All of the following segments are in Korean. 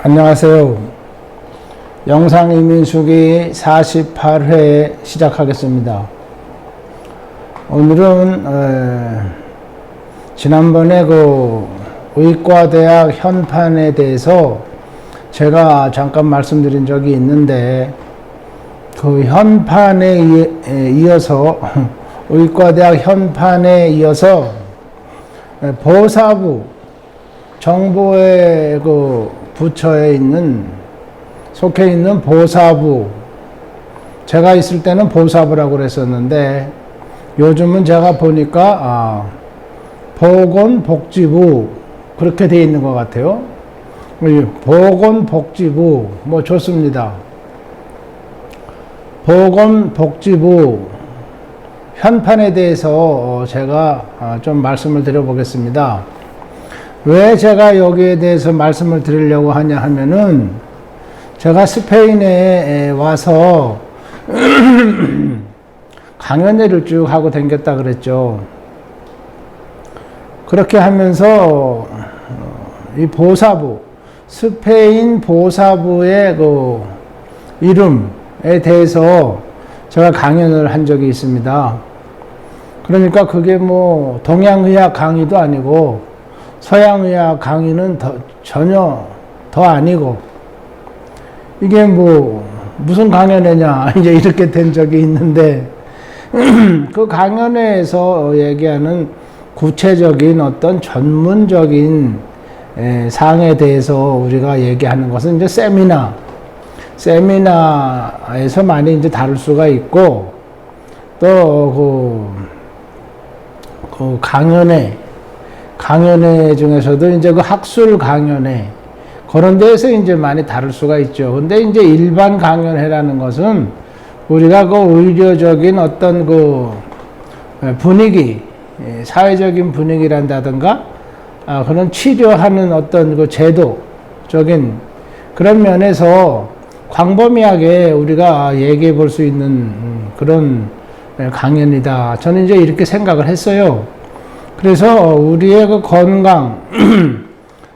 안녕하세요. 영상이민수기 48회 시작하겠습니다. 오늘은 지난번에 의과대학 현판에 대해서 제가 잠깐 말씀드린 적이 있는데, 그 현판에 이어서 의과대학 현판에 이어서 보사부, 정부의 부처에 속해 있는 보사부, 제가 있을 때는 보사부라고 그랬었는데 요즘은 제가 보니까 보건복지부 그렇게 되어 있는 것 같아요. 보건복지부 좋습니다. 보건복지부 현판에 대해서 제가 좀 말씀을 드려보겠습니다. 왜 제가 여기에 대해서 말씀을 드리려고 하냐 하면은, 제가 스페인에 와서 강연회를 쭉 하고 다녔다 그랬죠. 그렇게 하면서 이 보사부, 스페인 보사부의 이름에 대해서 제가 강연을 한 적이 있습니다. 그러니까 그게 동양의학 강의도 아니고 서양의학 강의는 전혀 더 아니고, 이게 무슨 강연회냐 이제 이렇게 된 적이 있는데, 그 강연회에서 얘기하는 구체적인 어떤 전문적인 사항에 대해서 우리가 얘기하는 것은 이제 세미나에서 많이 이제 다룰 수가 있고, 또 강연회 중에서도 이제 학술 강연회, 그런 데에서 이제 많이 다룰 수가 있죠. 근데 이제 일반 강연회라는 것은 우리가 의료적인 어떤 분위기, 사회적인 분위기란다든가, 그런 치료하는 어떤 제도적인 그런 면에서 광범위하게 우리가 얘기해 볼 수 있는 그런 강연이다. 저는 이제 이렇게 생각을 했어요. 그래서 우리의 건강,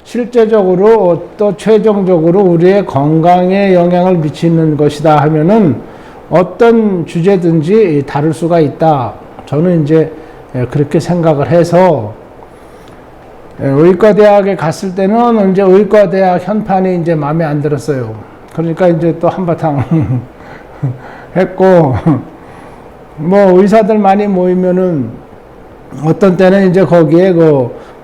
실제적으로 또 최종적으로 우리의 건강에 영향을 미치는 것이다 하면은 어떤 주제든지 다룰 수가 있다. 저는 이제 그렇게 생각을 해서, 의과대학에 갔을 때는 이제 의과대학 현판이 이제 마음에 안 들었어요. 그러니까 이제 또 한바탕 했고, 의사들 많이 모이면은 어떤 때는 이제 거기에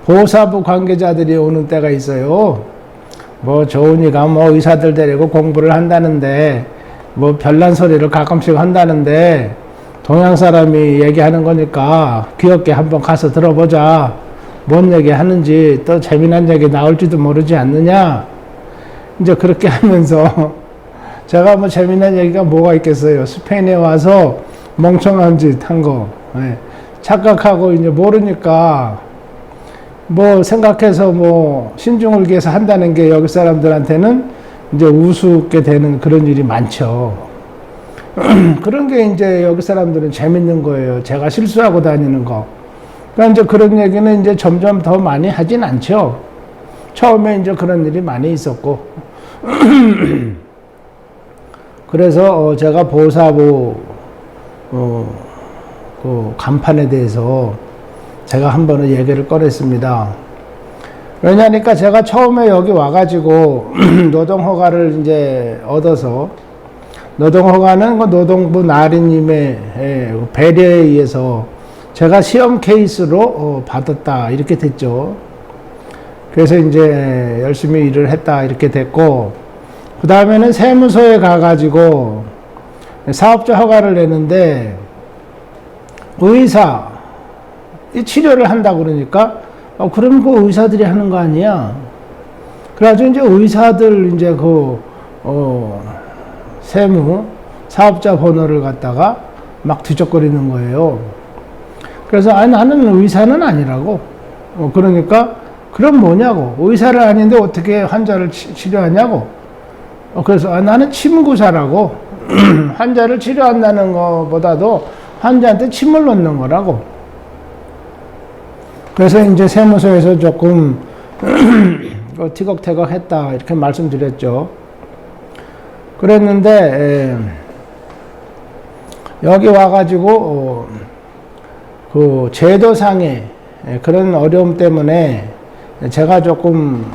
보사부 관계자들이 오는 때가 있어요. 좋으니까 의사들 데리고 공부를 한다는데, 별난 소리를 가끔씩 한다는데, 동양 사람이 얘기하는 거니까 귀엽게 한번 가서 들어보자. 뭔 얘기 하는지, 또 재미난 얘기 나올지도 모르지 않느냐. 이제 그렇게 하면서, 제가 재미난 얘기가 뭐가 있겠어요. 스페인에 와서 멍청한 짓 한 거. 착각하고 이제 모르니까 생각해서 신중을 기해서 한다는 게 여기 사람들한테는 이제 우습게 되는 그런 일이 많죠. 그런 게 이제 여기 사람들은 재밌는 거예요. 제가 실수하고 다니는 거. 그러니까 이제 그런 얘기는 이제 점점 더 많이 하진 않죠. 처음에 이제 그런 일이 많이 있었고. 그래서 제가 보사부 간판에 대해서 제가 한 번은 얘기를 꺼냈습니다. 왜냐니까 제가 처음에 여기 와가지고 노동허가를 이제 얻어서, 노동허가는 노동부 나리님의 배려에 의해서 제가 시험 케이스로 받았다 이렇게 됐죠. 그래서 이제 열심히 일을 했다 이렇게 됐고, 그 다음에는 세무서에 가가지고 사업자 허가를 내는데, 의사, 이 치료를 한다고 그러니까, 그럼 의사들이 하는 거 아니야? 그래가지고 이제 의사들 이제 세무, 사업자 번호를 갖다가 막 뒤적거리는 거예요. 그래서, 나는 의사는 아니라고. 그러니까, 그럼 뭐냐고. 의사를 아닌데 어떻게 환자를 치료하냐고. 그래서, 나는 침구사라고. 환자를 치료한다는 것보다도 환자한테 침을 놓는 거라고. 그래서 이제 세무서에서 조금 티격태격 했다 이렇게 말씀드렸죠. 그랬는데 여기 와가지고 그 제도상의 그런 어려움 때문에 제가 조금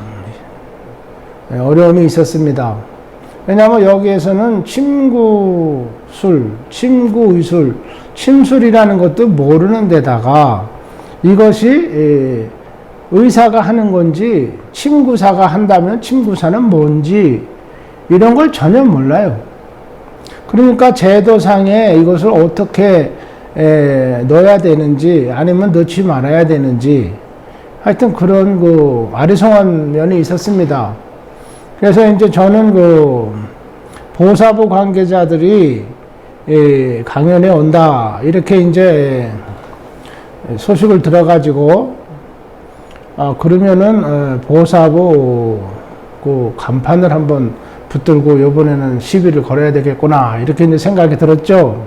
어려움이 있었습니다. 왜냐하면 여기에서는 침구술, 침구의술, 침술이라는 것도 모르는 데다가 이것이 의사가 하는 건지 침구사가 한다면 침구사는 뭔지 이런 걸 전혀 몰라요. 그러니까 제도상에 이것을 어떻게 넣어야 되는지 아니면 넣지 말아야 되는지 하여튼 그런 그 아리송한 면이 있었습니다. 그래서 이제 저는 그 보사부 관계자들이 강연에 온다 이렇게 이제 소식을 들어가지고 그러면은 보사부 그 간판을 한번 붙들고 이번에는 시비를 걸어야 되겠구나 이렇게 이제 생각이 들었죠.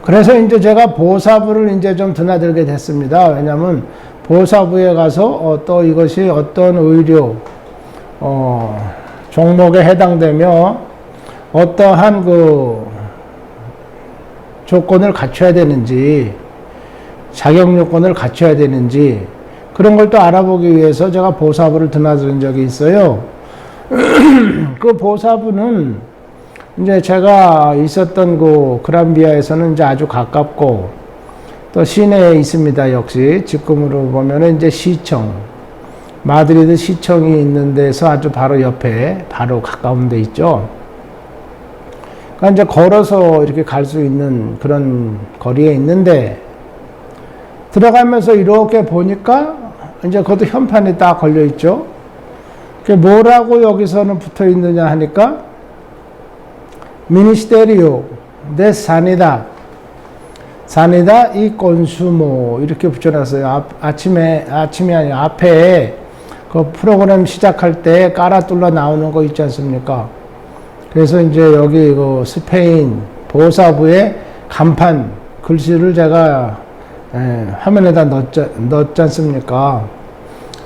그래서 이제 제가 보사부를 이제 좀 드나들게 됐습니다. 왜냐하면 보사부에 가서 또 이것이 어떤 의료 종목에 해당되며 어떠한 그 조건을 갖춰야 되는지 자격 요건을 갖춰야 되는지 그런 걸 또 알아보기 위해서 제가 보사부를 드나드는 적이 있어요. 그 보사부는 이제 제가 있었던 그 그람비아에서는 이제 아주 가깝고 또 시내에 있습니다. 역시 지금으로 보면은 이제 시청 마드리드 시청이 있는 데서 아주 바로 옆에 바로 가까운 데 있죠. 그러니까 이제 걸어서 이렇게 갈 수 있는 그런 거리에 있는데 들어가면서 이렇게 보니까 이제 그것도 현판이 딱 걸려 있죠. 그게 뭐라고 여기서는 붙어 있느냐 하니까 Ministerio de Sanidad y Consumo 이렇게 붙여놨어요. 아침이 아니라 앞에 그 프로그램 시작할 때 깔아 뚫려 나오는 거 있지 않습니까? 그래서 이제 여기 그 스페인 보사부의 간판 글씨를 제가 화면에다 넣었지 않습니까?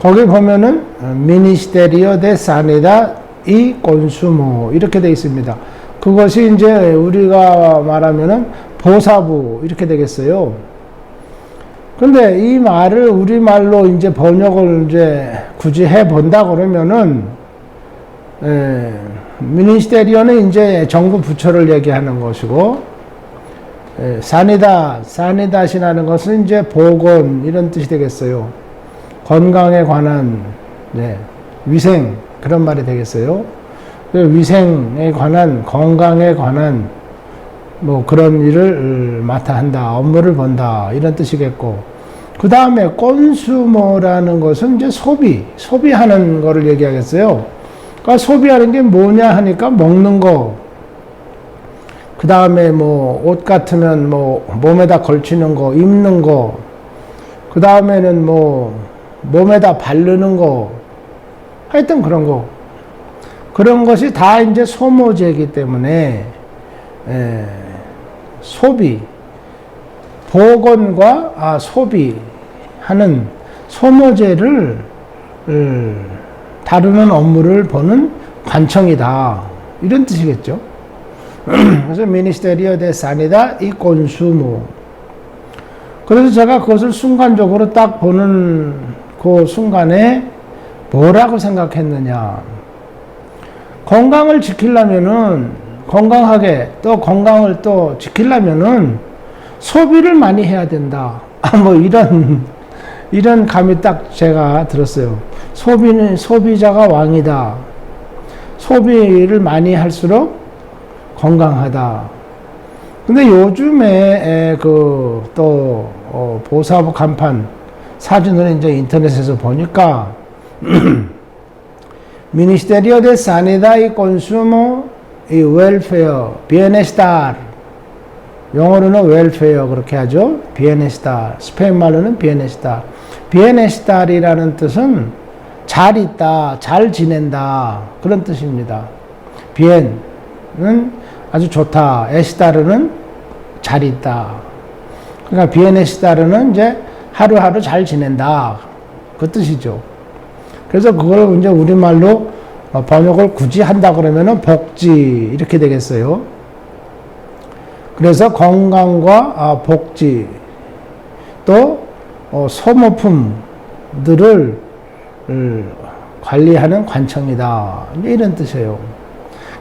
거기 보면은 Ministerio de Sanidad y Consumo 이렇게 되어 있습니다. 그것이 이제 우리가 말하면은 보사부 이렇게 되겠어요. 근데 이 말을 우리말로 이제 번역을 이제 굳이 해 본다 그러면은 미니스테리오는 이제 정부 부처를 얘기하는 것이고 사니다시라는 것은 이제 보건 이런 뜻이 되겠어요. 건강에 관한 위생 그런 말이 되겠어요. 위생에 관한 건강에 관한 뭐 그런 일을 맡아 한다, 업무를 본다 이런 뜻이겠고, 그 다음에 콘수머라는 것은 이제 소비하는 거를 얘기하겠어요. 그러니까 소비하는 게 뭐냐 하니까 먹는 거, 그 다음에 뭐 옷 같으면 뭐 몸에다 걸치는 거, 입는 거, 그 다음에는 뭐 몸에다 바르는 거, 하여튼 그런 거, 그런 것이 다 이제 소모제이기 때문에 소비, 보건과 소비하는 소모제를 다루는 업무를 보는 관청이다 이런 뜻이겠죠. 그래서 Ministerio de Sanidad y Consumo. 그래서 제가 그것을 순간적으로 딱 보는 그 순간에 뭐라고 생각했느냐, 건강을 지키려면은 건강하게 또 건강을 또 지키려면은 소비를 많이 해야 된다. 뭐 이런 감이 딱 제가 들었어요. 소비자가 왕이다. 소비를 많이 할수록 건강하다. 근데 요즘에 보사부 간판 사진을 이제 인터넷에서 보니까 Ministerio de Sanidad y Consumo y Welfare, Bienestar. 영어로는 welfare 그렇게 하죠. Bienestar. 스페인 말로는 Bienestar. Bienestar이라는 뜻은 잘 있다, 잘 지낸다 그런 뜻입니다. Bien은 아주 좋다, Estar은 잘 있다. 그러니까 Bienestar은 이제 하루하루 잘 지낸다 그 뜻이죠. 그래서 그걸 이제 우리말로 번역을 굳이 한다 그러면은 복지 이렇게 되겠어요. 그래서 건강과 복지 또 소모품들을 관리하는 관청이다. 이런 뜻이에요.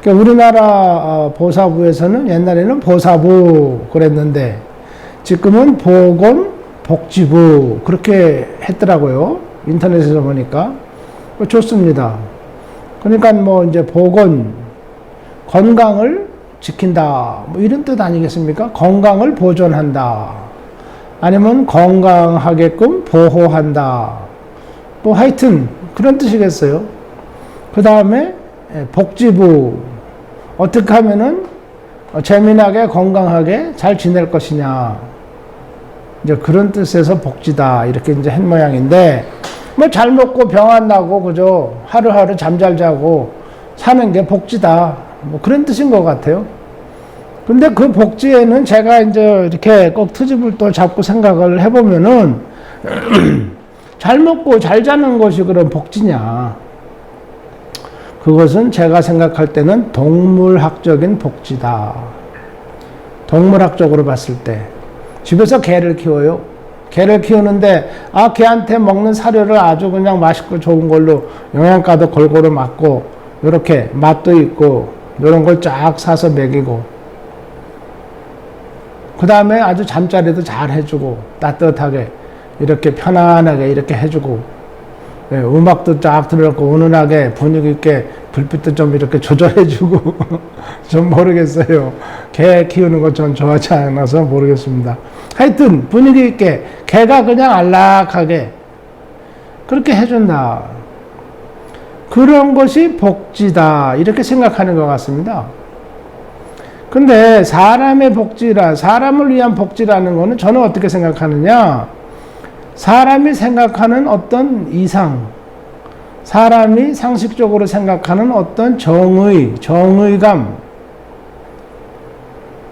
그러니까 우리나라 보사부에서는 옛날에는 보사부 그랬는데 지금은 보건복지부 그렇게 했더라고요. 인터넷에서 보니까 좋습니다. 그러니까 뭐 이제 건강을 지킨다 뭐 이런 뜻 아니겠습니까? 건강을 보존한다. 아니면 건강하게끔 보호한다. 뭐 하여튼 그런 뜻이겠어요. 그 다음에 복지부 어떻게 하면은 재미나게 건강하게 잘 지낼 것이냐 이제 그런 뜻에서 복지다 이렇게 이제 한 모양인데 뭐 잘 먹고 병 안 나고 그저 하루하루 잠 잘 자고 사는 게 복지다 뭐 그런 뜻인 것 같아요. 근데 그 복지에는 제가 이제 이렇게 꼭 트집을 또 잡고 생각을 해보면은 잘 먹고 잘 자는 것이 그런 복지냐? 그것은 제가 생각할 때는 동물학적인 복지다. 동물학적으로 봤을 때 집에서 개를 키워요. 개를 키우는데 개한테 먹는 사료를 아주 그냥 맛있고 좋은 걸로 영양가도 골고루 맞고 이렇게 맛도 있고 이런 걸 쫙 사서 먹이고 그 다음에 아주 잠자리도 잘 해주고 따뜻하게 이렇게 편안하게 이렇게 해주고 음악도 쫙 들어놓고 은은하게 분위기 있게 불빛도 좀 이렇게 조절해주고 좀 모르겠어요. 개 키우는 거 전 좋아하지 않아서 모르겠습니다. 하여튼 분위기 있게 개가 그냥 안락하게 그렇게 해준다. 그런 것이 복지다 이렇게 생각하는 것 같습니다. 근데 사람의 사람을 위한 복지라는 거는 저는 어떻게 생각하느냐? 사람이 생각하는 어떤 이상, 사람이 상식적으로 생각하는 어떤 정의감,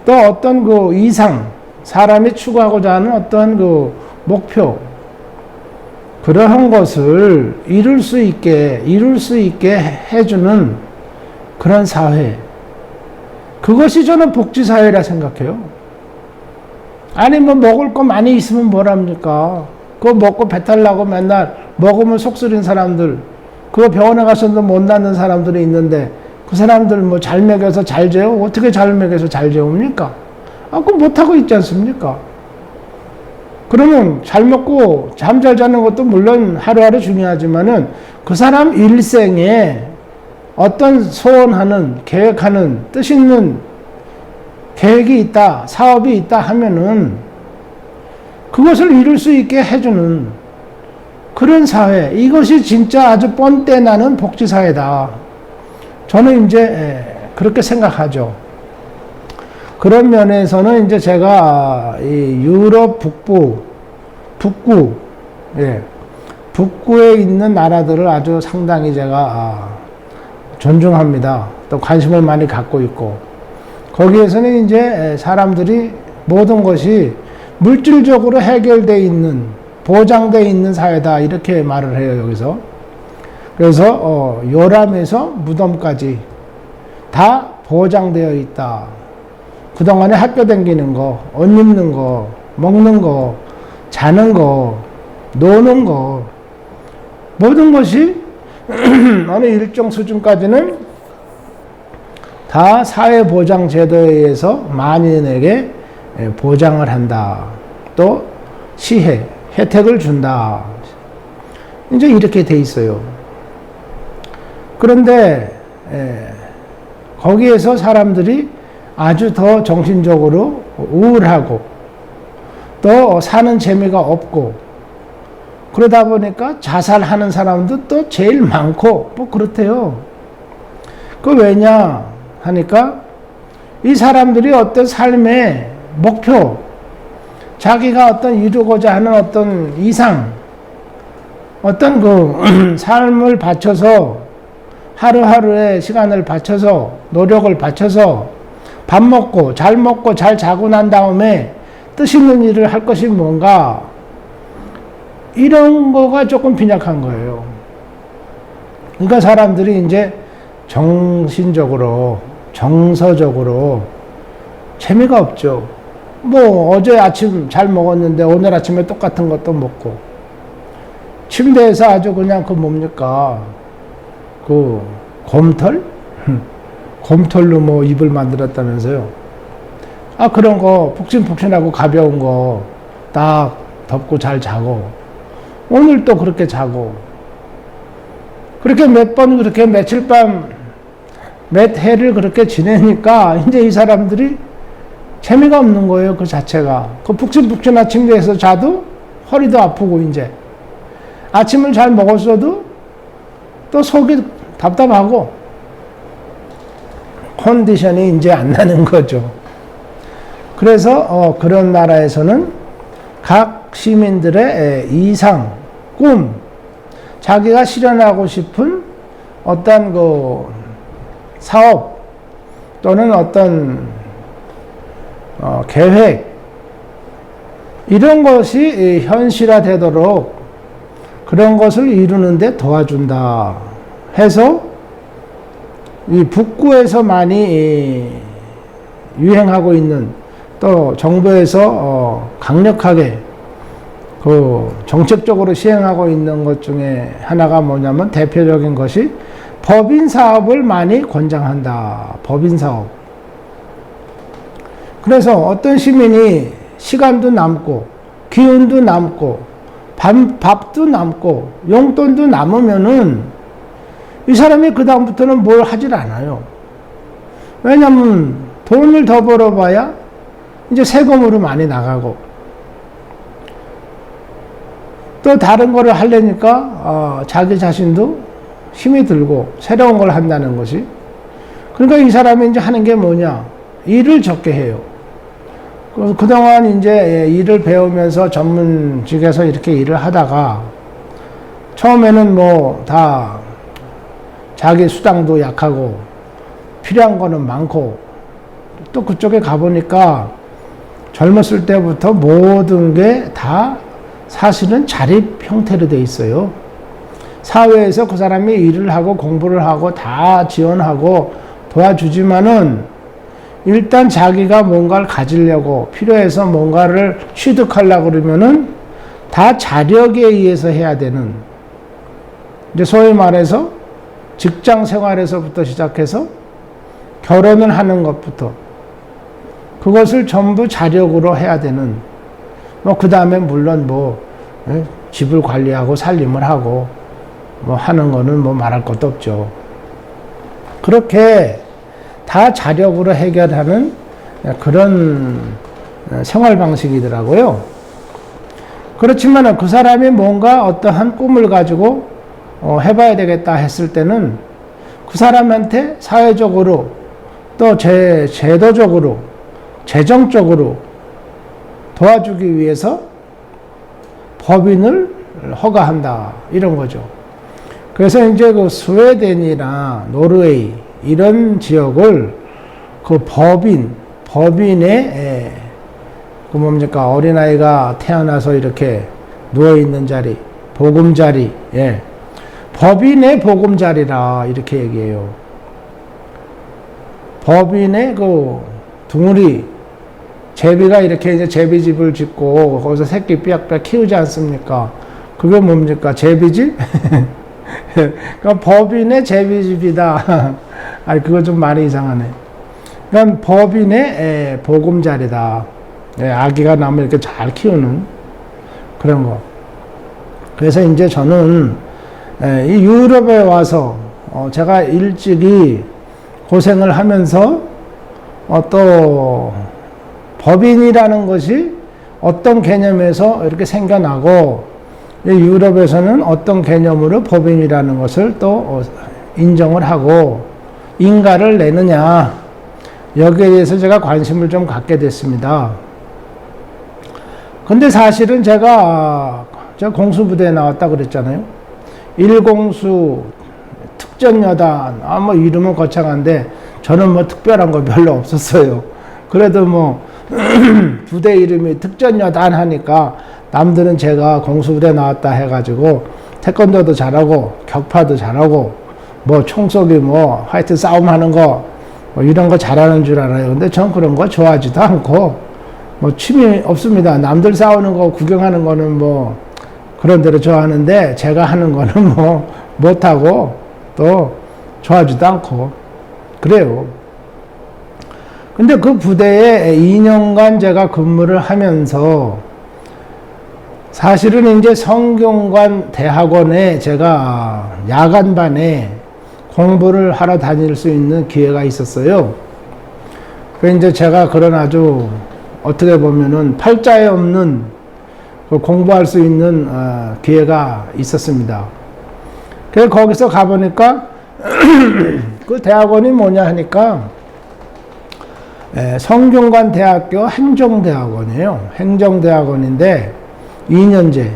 또 어떤 그 이상, 사람이 추구하고자 하는 어떤 그 목표, 그러한 것을 이룰 수 있게 해주는 그런 사회. 그것이 저는 복지사회라 생각해요. 아니, 뭐 먹을 거 많이 있으면 뭐랍니까? 그거 먹고 배탈 나고 맨날 먹으면 속 쓰린 사람들, 그거 병원에 가서도 못 낫는 사람들이 있는데 그 사람들 뭐 잘 먹여서 잘 재워? 어떻게 잘 먹여서 잘 재웁니까? 그거 못하고 있지 않습니까? 그러면 잘 먹고 잠 잘 자는 것도 물론 하루하루 중요하지만은 그 사람 일생에 어떤 소원하는, 계획하는, 뜻 있는 계획이 있다, 사업이 있다 하면은 그것을 이룰 수 있게 해주는 그런 사회, 이것이 진짜 아주 뻔때 나는 복지사회다. 저는 이제 그렇게 생각하죠. 그런 면에서는 이제 제가 이 유럽 북구에 있는 나라들을 아주 상당히 제가 존중합니다. 또 관심을 많이 갖고 있고, 거기에서는 이제 사람들이 모든 것이 물질적으로 해결되어 있는, 보장되어 있는 사회다. 이렇게 말을 해요, 여기서. 그래서, 요람에서 무덤까지 다 보장되어 있다. 그동안에 학교 다니는 거, 옷 입는 거, 먹는 거, 자는 거, 노는 거, 모든 것이 어느 일정 수준까지는 다 사회보장제도에 의해서 만인에게 보장을 한다. 또 혜택을 준다. 이제 이렇게 돼 있어요. 그런데 거기에서 사람들이 아주 더 정신적으로 우울하고 또 사는 재미가 없고 그러다 보니까 자살하는 사람도 또 제일 많고 뭐 그렇대요. 그 왜냐 하니까 이 사람들이 어떤 삶의 목표, 자기가 어떤 이루고자 하는 어떤 이상, 어떤 그 삶을 바쳐서 하루하루의 시간을 바쳐서 노력을 바쳐서 밥 먹고 잘 자고 난 다음에 뜻 있는 일을 할 것이 뭔가 이런 거가 조금 빈약한 거예요. 그러니까 사람들이 이제 정신적으로, 정서적으로 재미가 없죠. 뭐 어제 아침 잘 먹었는데 오늘 아침에 똑같은 것도 먹고, 침대에서 아주 그냥 그 뭡니까, 그 곰털? 곰털로 뭐 입을 만들었다면서요. 아, 그런 거 푹신푹신하고 가벼운 거 딱 덮고 잘 자고, 오늘 또 그렇게 자고, 그렇게 몇 번 그렇게 며칠 밤 몇 해를 그렇게 지내니까 이제 이 사람들이 재미가 없는 거예요. 그 자체가. 그 푹신푹신한 침대에서 자도 허리도 아프고, 이제 아침을 잘 먹었어도 또 속이 답답하고 컨디션이 이제 안 나는 거죠. 그래서 그런 나라에서는 각 시민들의 이상, 꿈, 자기가 실현하고 싶은 어떤 그 사업 또는 어떤 계획, 이런 것이 현실화되도록 그런 것을 이루는데 도와준다 해서 이 북구에서 많이 유행하고 있는, 또 정부에서 강력하게 그 정책적으로 시행하고 있는 것 중에 하나가 뭐냐면, 대표적인 것이 법인 사업을 많이 권장한다. 법인 사업. 그래서 어떤 시민이 시간도 남고 기운도 남고 밥도 남고 용돈도 남으면은 이 사람이 그 다음부터는 뭘 하질 않아요. 왜냐면 돈을 더 벌어봐야 이제 세금으로 많이 나가고, 또 다른 거를 하려니까 자기 자신도 힘이 들고 새로운 걸 한다는 것이. 그러니까 이 사람이 이제 하는 게 뭐냐, 일을 적게 해요. 그동안 이제 일을 배우면서 전문직에서 이렇게 일을 하다가 처음에는 뭐 다 자기 수당도 약하고 필요한 거는 많고, 또 그쪽에 가보니까 젊었을 때부터 모든 게 다 사실은 자립 형태로 돼 있어요. 사회에서 그 사람이 일을 하고 공부를 하고 다 지원하고 도와주지만은, 일단 자기가 뭔가를 가지려고 필요해서 뭔가를 취득하려고 그러면은 다 자력에 의해서 해야 되는, 이제 소위 말해서 직장 생활에서부터 시작해서 결혼을 하는 것부터, 그것을 전부 자력으로 해야 되는, 뭐 그 다음에 물론 뭐 집을 관리하고 살림을 하고 뭐 하는 거는 뭐 말할 것도 없죠. 그렇게 다 자력으로 해결하는 그런 생활 방식이더라고요. 그렇지만 그 사람이 뭔가 어떠한 꿈을 가지고 해봐야 되겠다 했을 때는 그 사람한테 사회적으로, 또 제도적으로, 재정적으로 도와주기 위해서 법인을 허가한다, 이런 거죠. 그래서 이제 그 스웨덴이나 노르웨이 이런 지역을 그 법인의 그 뭡니까, 어린아이가 태어나서 이렇게 누워있는 자리, 보금자리, 법인의 보금자리라 이렇게 얘기해요. 법인의 그 둥우리, 제비가 이렇게 이제 제비집을 짓고 거기서 새끼 삐약삐약 키우지 않습니까? 그게 뭡니까? 제비집? 그러니까 법인의 제비집이다. 아니, 그거 좀 말이 이상하네. 그러니까 법인의 보금자리다. 아기가 나면 이렇게 잘 키우는 그런 거. 그래서 이제 저는 이 유럽에 와서 제가 일찍이 고생을 하면서 또 법인이라는 것이 어떤 개념에서 이렇게 생겨나고, 유럽에서는 어떤 개념으로 법인이라는 것을 또 인정을 하고 인가를 내느냐, 여기에 대해서 제가 관심을 좀 갖게 됐습니다. 근데 사실은 제가 공수부대에 나왔다 그랬잖아요. 일공수 특전여단, 뭐 이름은 거창한데 저는 뭐 특별한 거 별로 없었어요. 그래도 뭐 부대 이름이 특전여단 하니까 남들은 제가 공수부대 나왔다 해가지고 태권도도 잘하고 격파도 잘하고 뭐 총쏘기 뭐 하여튼 싸움하는 거 뭐 이런 거 잘하는 줄 알아요. 근데 전 그런 거 좋아하지도 않고 뭐 취미 없습니다. 남들 싸우는 거 구경하는 거는 뭐 그런 대로 좋아하는데 제가 하는 거는 뭐 못하고 또 좋아하지도 않고 그래요. 근데 그 부대에 2년간 제가 근무를 하면서 사실은 이제 성균관 대학원에 제가 야간반에 공부를 하러 다닐 수 있는 기회가 있었어요. 그 이제 제가 그런 아주 어떻게 보면은 팔자에 없는 공부할 수 있는 기회가 있었습니다. 그래서 거기서 가보니까 그 대학원이 뭐냐 하니까 성균관 대학교 행정대학원이에요. 행정대학원인데 2년제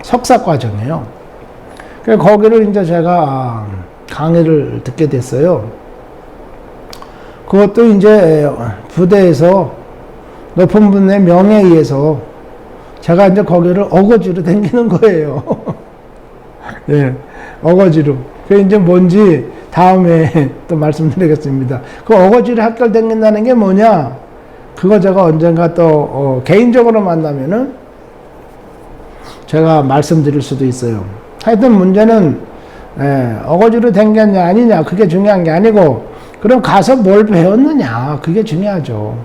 석사과정이에요. 그래서 거기를 이제 제가 강의를 듣게 됐어요. 그것도 이제 부대에서 높은 분의 명에 의해서 제가 이제 거기를 어거지로 다니는 거예요. 예, 어거지로. 그게 이제 뭔지 다음에 또 말씀드리겠습니다. 그 어거지로 학교를 다닌다는 게 뭐냐? 그거 제가 언젠가 또 개인적으로 만나면은 제가 말씀드릴 수도 있어요. 하여튼 문제는 어거지로 다녔냐 아니냐 그게 중요한 게 아니고 그럼 가서 뭘 배웠느냐 그게 중요하죠.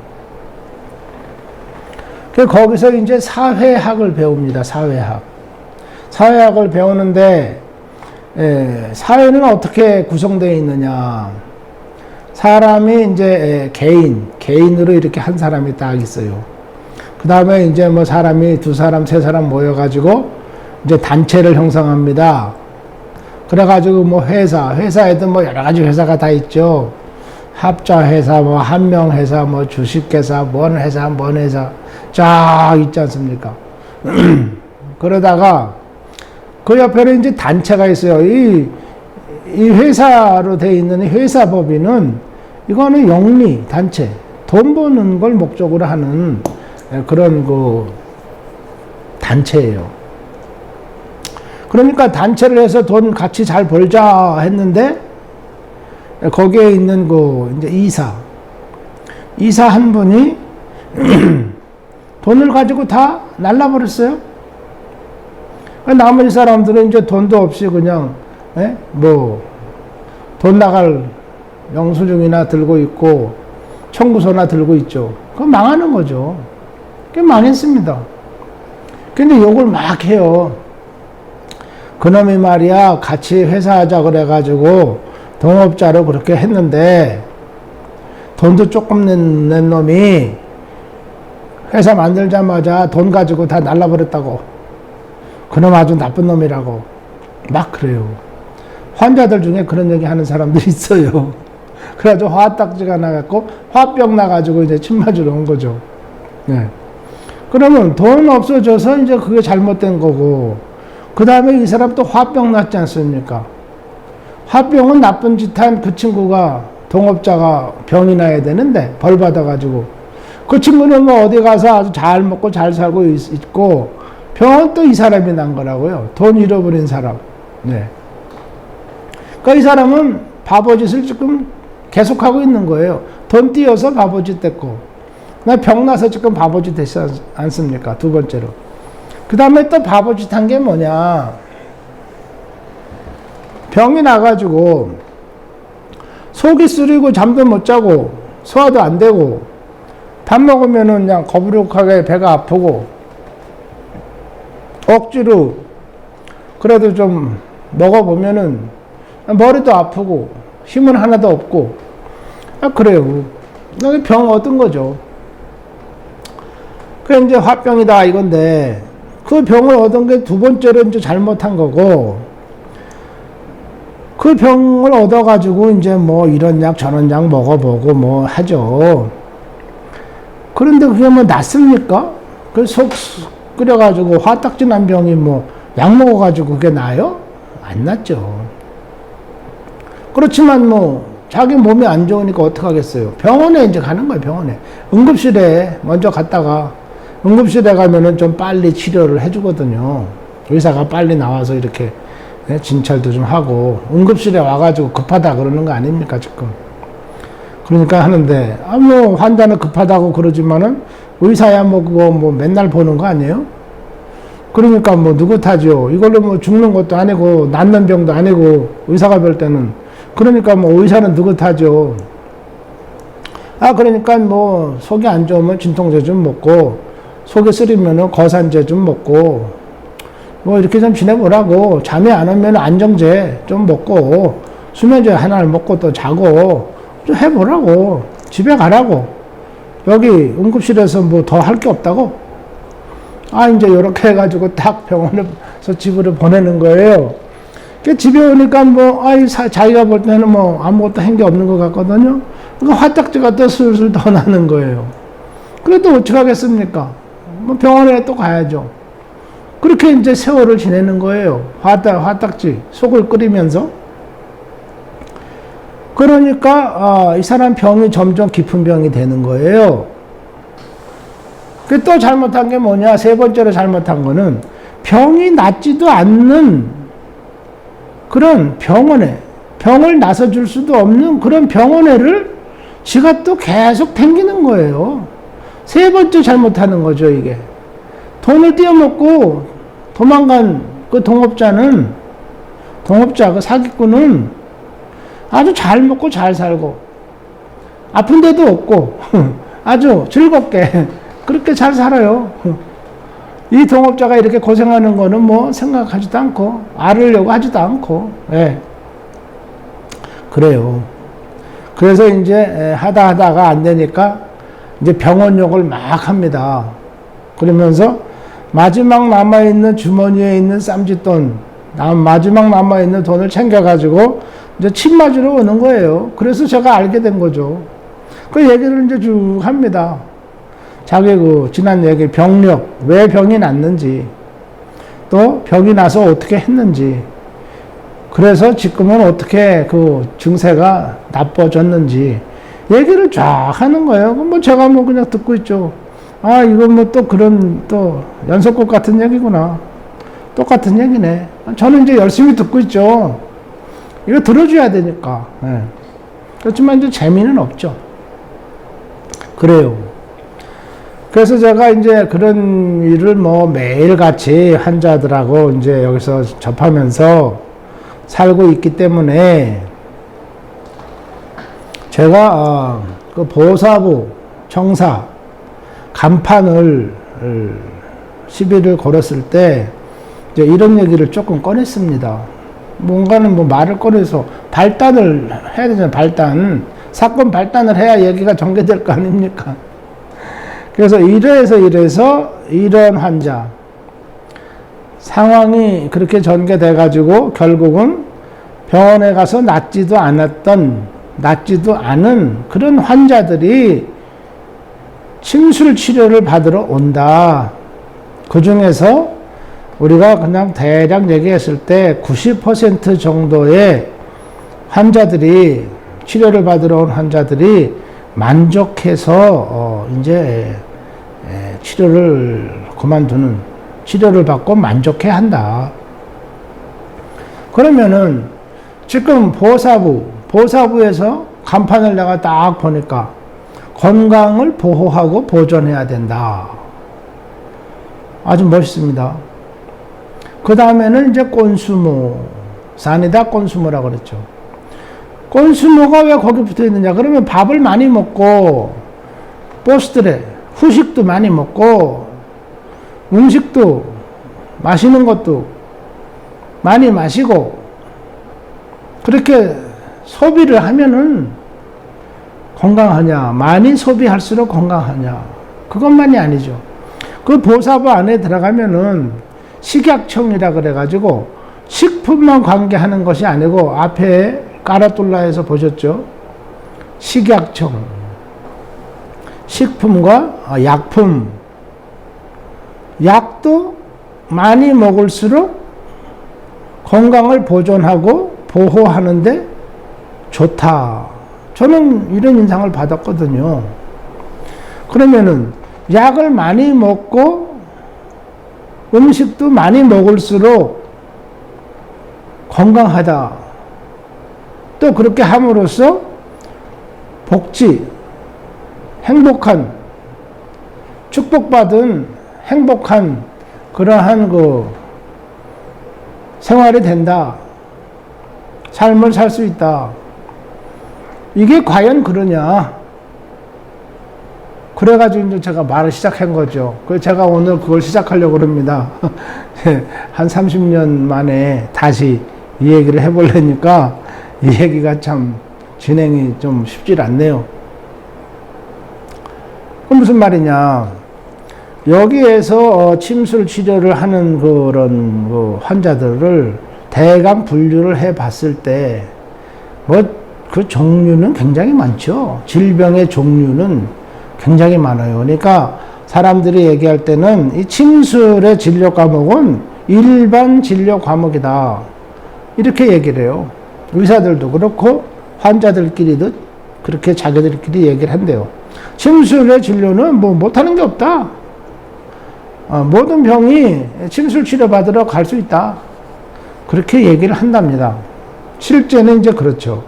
그래서 거기서 이제 사회학을 배웁니다. 사회학을 배우는데 사회는 어떻게 구성되어 있느냐. 사람이 이제 개인으로 이렇게 한 사람이 딱 있어요. 그 다음에 이제 뭐 사람이 두 사람, 세 사람 모여가지고 이제 단체를 형성합니다. 그래가지고 뭐 회사에도 뭐 여러 가지 회사가 다 있죠. 합자 회사, 뭐 한명 회사, 뭐 주식회사, 뭔 회사 쫙 있지 않습니까? 그러다가 그 옆에는 이제 단체가 있어요. 이 회사로 되어 있는 회사법인은 이거는 영리 단체, 돈 버는 걸 목적으로 하는 그런 그 단체예요. 그러니까 단체를 해서 돈 같이 잘 벌자 했는데 거기에 있는 그 이제 이사 한 분이 돈을 가지고 다 날라버렸어요. 나머지 사람들은 이제 돈도 없이 그냥 뭐 돈 나갈 영수증이나 들고 있고 청구서나 들고 있죠. 그건 망하는 거죠. 그게 망했습니다. 근데 욕을 막 해요. 그놈이 말이야 같이 회사하자 그래가지고 동업자로 그렇게 했는데 돈도 조금 낸 놈이 회사 만들자마자 돈 가지고 다 날라버렸다고. 그놈 아주 나쁜 놈이라고 막 그래요. 환자들 중에 그런 얘기 하는 사람들이 있어요. 그래가지고 화딱지가 나갖고 화병 나가지고 이제 침 맞으러 온 거죠. 네. 그러면 돈 없어져서 이제 그게 잘못된 거고, 그 다음에 이 사람 또 화병 났지 않습니까? 화병은 나쁜 짓 한 그 친구가, 동업자가 병이 나야 되는데 벌 받아가지고 그 친구는 뭐 어디 가서 아주 잘 먹고 잘 살고 있고 병은 또 이 사람이 난 거라고요. 돈 잃어버린 사람. 네. 그러니까 이 사람은 바보짓을 지금 계속하고 있는 거예요. 돈 띄어서 바보짓 됐고, 병 나서 지금 바보짓 됐지 않습니까? 두 번째로. 그 다음에 또 바보짓 한 게 뭐냐. 병이 나가지고 속이 쓰리고 잠도 못 자고 소화도 안 되고 밥 먹으면은 그냥 거부룩하게 배가 아프고 억지로 그래도 좀 먹어보면은 머리도 아프고 힘은 하나도 없고 그래요. 병 얻은 거죠. 그래 이제 화병이다 이건데 그 병을 얻은 게 두 번째로 이제 잘못한 거고, 그 병을 얻어가지고 이제 뭐 이런 약 저런 약 먹어보고 뭐 하죠. 그런데 그게 뭐 낫습니까? 그 속 끓여가지고 화딱지 난 병이 뭐 약 먹어가지고 그게 나아요? 안 낫죠. 그렇지만 뭐 자기 몸이 안 좋으니까 어떡하겠어요. 병원에 이제 가는 거예요. 병원에. 응급실에 먼저 갔다가 응급실에 가면은 좀 빨리 치료를 해주거든요. 의사가 빨리 나와서 이렇게 네, 진찰도 좀 하고 응급실에 와가지고 급하다 그러는 거 아닙니까 지금. 그러니까 하는데 뭐 환자는 급하다고 그러지만은 의사야 뭐 그거 뭐 맨날 보는 거 아니에요? 그러니까 뭐 누구 탓이요? 이걸로 뭐 죽는 것도 아니고 낫는 병도 아니고 의사가 볼 때는. 그러니까 뭐 의사는 누구 탓이요? 그러니까 뭐 속이 안 좋으면 진통제 좀 먹고 속이 쓰리면은 거산제 좀 먹고 뭐 이렇게 좀 지내보라고. 잠이 안 오면 안정제 좀 먹고 수면제 하나를 먹고 또 자고 좀 해보라고. 집에 가라고. 여기 응급실에서 뭐 더 할 게 없다고? 이제 요렇게 해가지고 딱 병원에서 집으로 보내는 거예요. 집에 오니까 뭐, 자기가 볼 때는 뭐 아무것도 한 게 없는 것 같거든요. 그러니까 화딱지가 또 슬슬 더 나는 거예요. 그래도 어떡하겠습니까? 뭐 병원에 또 가야죠. 그렇게 이제 세월을 지내는 거예요. 화딱지, 속을 끓이면서. 그러니까, 이 사람 병이 점점 깊은 병이 되는 거예요. 또 잘못한 게 뭐냐? 세 번째로 잘못한 거는 병이 낫지도 않는 그런 병원에, 병을 나서줄 수도 없는 그런 병원에를 지가 또 계속 댕기는 거예요. 세 번째 잘못하는 거죠, 이게. 돈을 띄어먹고 도망간 그 그 사기꾼은 아주 잘 먹고 잘 살고, 아픈 데도 없고, 아주 즐겁게 그렇게 잘 살아요. 이 동업자가 이렇게 고생하는 거는 뭐 생각하지도 않고, 알으려고 하지도 않고, 그래요. 그래서 이제 하다가 안 되니까 이제 병원욕을 막 합니다. 그러면서 마지막 남아있는 주머니에 있는 쌈짓돈, 마지막 남아있는 돈을 챙겨가지고 이제 침 맞으러 오는 거예요. 그래서 제가 알게 된 거죠. 그 얘기를 이제 쭉 합니다. 자기 지난 얘기, 병력, 왜 병이 났는지, 또 병이 나서 어떻게 했는지, 그래서 지금은 어떻게 그 증세가 나빠졌는지, 얘기를 쫙 하는 거예요. 뭐 제가 뭐 그냥 듣고 있죠. 이건 뭐 또 그런 또 연속곡 같은 얘기구나. 똑같은 얘기네. 저는 이제 열심히 듣고 있죠. 이거 들어줘야 되니까. 그렇지만 이제 재미는 없죠. 그래요. 그래서 제가 이제 그런 일을 뭐 매일같이 환자들하고 이제 여기서 접하면서 살고 있기 때문에 제가 그 보호사부 청사 간판을 시비를 걸었을 때 이제 이런 얘기를 조금 꺼냈습니다. 뭔가는 뭐 말을 꺼내서 발단을 해야 되잖아요. 발단. 사건 발단을 해야 얘기가 전개될 거 아닙니까? 그래서 이래서 이런 환자 상황이 그렇게 전개돼 가지고 결국은 병원에 가서 낫지도 않은 그런 환자들이 침술 치료를 받으러 온다. 그 중에서 우리가 그냥 대략 얘기했을 때 90% 정도의 환자들이, 치료를 받으러 온 환자들이 만족해서 이제 치료를 그만두는, 치료를 받고 만족해 한다. 그러면은 지금 보호사부에서 간판을 내가 딱 보니까 건강을 보호하고 보존해야 된다. 아주 멋있습니다. 그 다음에는 이제 꼰수모, 산이다 꼰수모라고 그랬죠. 꼰수모가 왜 거기 붙어 있느냐? 그러면 밥을 많이 먹고, 보스들의 후식도 많이 먹고, 음식도, 마시는 것도 많이 마시고, 그렇게 소비를 하면은 건강하냐? 많이 소비할수록 건강하냐? 그것만이 아니죠. 그 보사부 안에 들어가면은 식약청이라 그래가지고 식품만 관계하는 것이 아니고, 앞에 까라툴라에서 보셨죠? 식약청. 식품과 약품. 약도 많이 먹을수록 건강을 보존하고 보호하는데 좋다. 저는 이런 인상을 받았거든요. 그러면은 약을 많이 먹고 음식도 많이 먹을수록 건강하다. 또 그렇게 함으로써 복지, 행복한, 축복받은 행복한 그러한 그 생활이 된다. 삶을 살 수 있다. 이게 과연 그러냐? 그래가지고 이제 제가 말을 시작한 거죠. 그래서 제가 오늘 그걸 시작하려고 합니다. 한 30년 만에 다시 이 얘기를 해보려니까 이 얘기가 참 진행이 좀 쉽지 않네요. 그럼 무슨 말이냐? 여기에서 침술 치료를 하는 그런 그 환자들을 대강 분류를 해 봤을 때, 그 종류는 굉장히 많죠. 질병의 종류는 굉장히 많아요. 그러니까 사람들이 얘기할 때는 이 침술의 진료 과목은 일반 진료 과목이다. 이렇게 얘기를 해요. 의사들도 그렇고 환자들끼리도 그렇게 자기들끼리 얘기를 한대요. 침술의 진료는 뭐 못하는 게 없다. 모든 병이 침술 치료 받으러 갈 수 있다. 그렇게 얘기를 한답니다. 실제는 이제 그렇죠.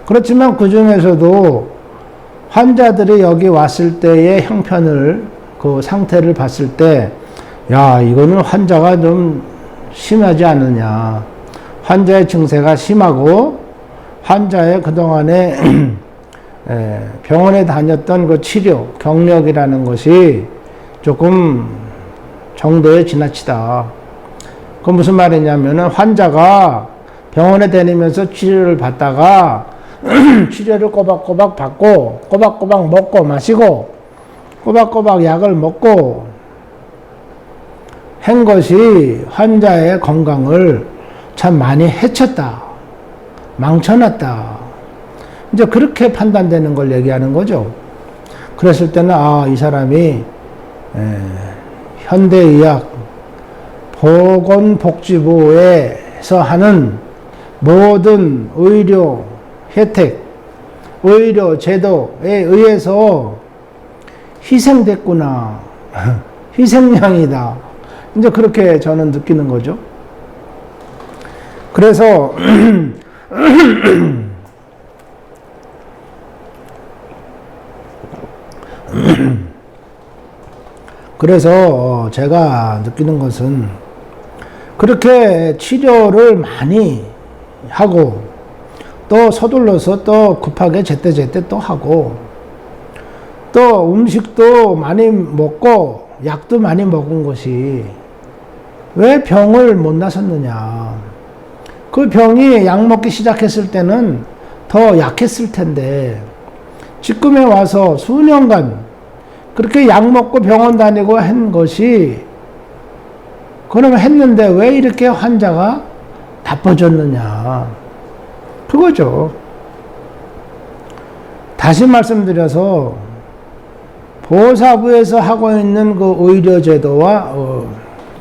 그렇지만 그 중에서도 환자들이 여기 왔을 때의 형편을, 그 상태를 봤을 때, 야, 이거는 환자가 좀 심하지 않느냐. 환자의 증세가 심하고, 환자의 그동안에 병원에 다녔던 그 치료, 경력이라는 것이 조금 정도에 지나치다. 그 무슨 말이냐면은 환자가 병원에 다니면서 치료를 받다가 치료를 꼬박꼬박 받고 꼬박꼬박 먹고 마시고 꼬박꼬박 약을 먹고 한 것이 환자의 건강을 참 많이 해쳤다. 망쳐놨다. 이제 그렇게 판단되는 걸 얘기하는 거죠. 그랬을 때는 이 사람이 현대의학 보건복지부에서 하는 모든 의료 혜택, 의료 제도에 의해서 희생됐구나. 희생양이다. 이제 그렇게 저는 느끼는 거죠. 그래서 그래서 제가 느끼는 것은 그렇게 치료를 많이 하고 또 서둘러서 또 급하게 제때제때 또 하고 또 음식도 많이 먹고 약도 많이 먹은 것이 왜 병을 못 나섰느냐. 그 병이 약 먹기 시작했을 때는 더 약했을 텐데 지금에 와서 수년간 그렇게 약 먹고 병원 다니고 한 것이 그러면 했는데 왜 이렇게 환자가 나빠졌느냐. 그거죠. 다시 말씀드려서 보호사부에서 하고 있는 그 의료제도와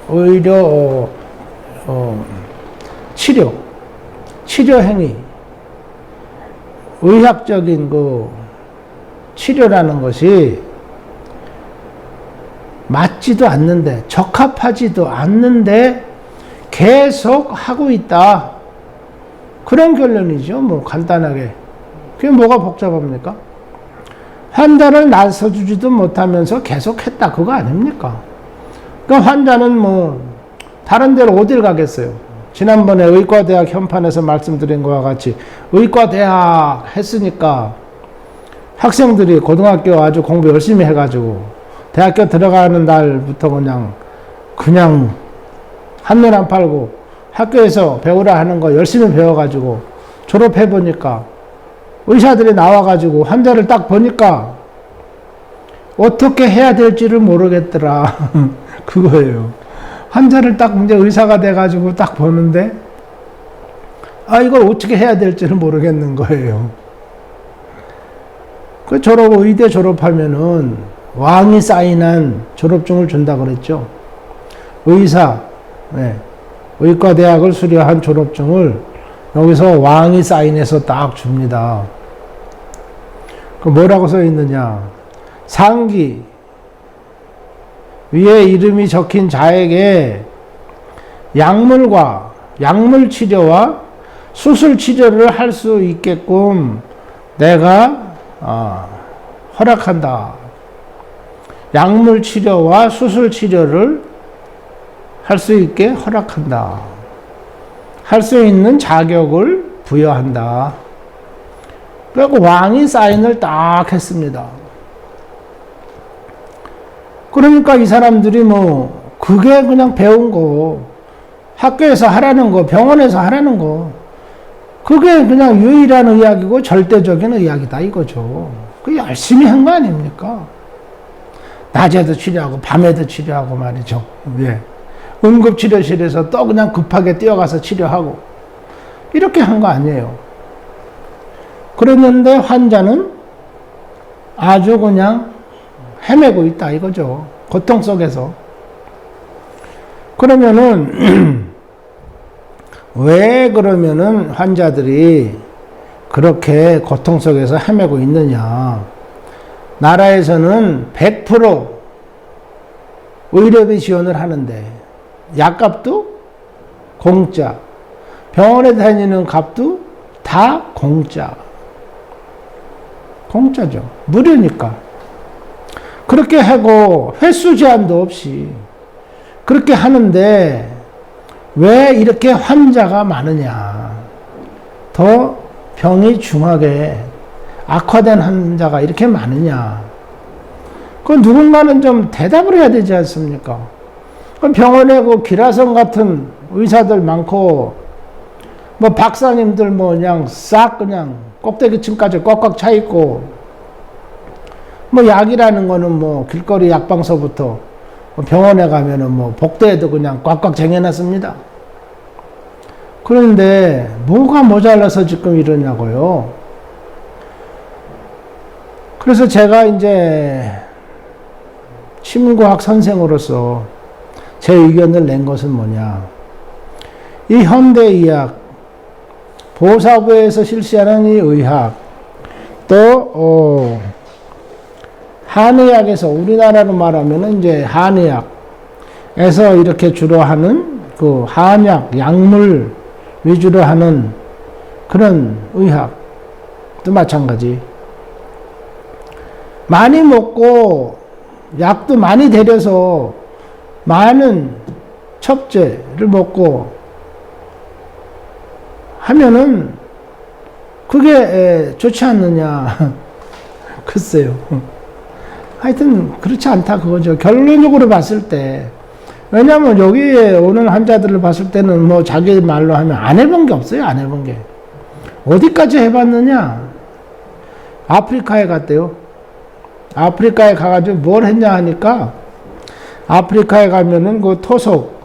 의료 치료 행위, 의학적인 그 치료라는 것이 맞지도 않는데 적합하지도 않는데 계속 하고 있다. 그런 결론이죠. 뭐 간단하게. 그게 뭐가 복잡합니까? 환자를 나서주지도 못하면서 계속 했다. 그거 아닙니까? 그러니까 환자는 뭐 다른 데로 어딜 가겠어요. 지난번에 의과대학 현판에서 말씀드린 것과 같이 의과대학 했으니까 학생들이 고등학교 아주 공부 열심히 해가지고 대학교 들어가는 날부터 그냥 한눈 안 팔고 학교에서 배우라 하는 거 열심히 배워가지고 졸업해보니까 의사들이 나와가지고 환자를 딱 보니까 어떻게 해야 될지를 모르겠더라. 그거예요. 환자를 딱 이제 의사가 돼가지고 딱 보는데 이걸 어떻게 해야 될지를 모르겠는 거예요. 그 의대 졸업하면은 왕이 사인한 졸업증을 준다 그랬죠. 의과대학을 수료한 졸업증을 여기서 왕이 사인해서 딱 줍니다. 그 뭐라고 써 있느냐. 상기 위에 이름이 적힌 자에게 약물과 약물 치료와 수술 치료를 할 수 있게끔 내가 허락한다. 약물 치료와 수술 치료를 할 수 있게 허락한다. 할 수 있는 자격을 부여한다. 그리고 왕이 사인을 딱 했습니다. 그러니까 이 사람들이 뭐 그게 그냥 배운 거, 학교에서 하라는 거, 병원에서 하라는 거, 그게 그냥 유일한 의학이고 절대적인 의학이다 이거죠. 그 열심히 한 거 아닙니까? 낮에도 치료하고 밤에도 치료하고 말이죠. 예. 응급치료실에서 또 그냥 급하게 뛰어가서 치료하고 이렇게 한 거 아니에요. 그랬는데 환자는 아주 그냥 헤매고 있다 이거죠. 고통 속에서. 그러면은 왜 그러면은 환자들이 그렇게 고통 속에서 헤매고 있느냐. 나라에서는 100% 의료비 지원을 하는데 약값도 공짜, 병원에 다니는 값도 다 공짜. 공짜죠. 무료니까. 그렇게 하고 횟수 제한도 없이 그렇게 하는데 왜 이렇게 환자가 많으냐. 더 병이 중하게 악화된 환자가 이렇게 많으냐. 그건 누군가는 좀 대답을 해야 되지 않습니까? 그럼 병원에 그 기라성 같은 의사들 많고, 뭐 박사님들 뭐 그냥 싹 그냥 꼭대기층까지 꽉꽉 차 있고, 뭐 약이라는 거는 뭐 길거리 약방서부터 병원에 가면은 뭐 복도에도 그냥 꽉꽉 쟁여놨습니다. 그런데 뭐가 모자라서 지금 이러냐고요. 그래서 제가 이제 심리학 선생으로서 제 의견을 낸 것은 뭐냐. 이 현대의학, 보호사부에서 실시하는 이 의학, 또 한의학에서 우리나라로 말하면 이제 한의학에서 이렇게 주로 하는 그 한약, 약물 위주로 하는 그런 의학도 마찬가지. 많이 먹고 약도 많이 들여서 많은 첩제를 먹고 하면은 그게 좋지 않느냐. 글쎄요. 하여튼 그렇지 않다 그거죠. 결론적으로 봤을 때. 왜냐하면 여기에 오는 환자들을 봤을 때는 뭐 자기 말로 하면 안 해본 게 없어요. 안 해본 게. 어디까지 해봤느냐. 아프리카에 갔대요. 아프리카에 가가지고 뭘 했냐 하니까 아프리카에 가면은 그 토속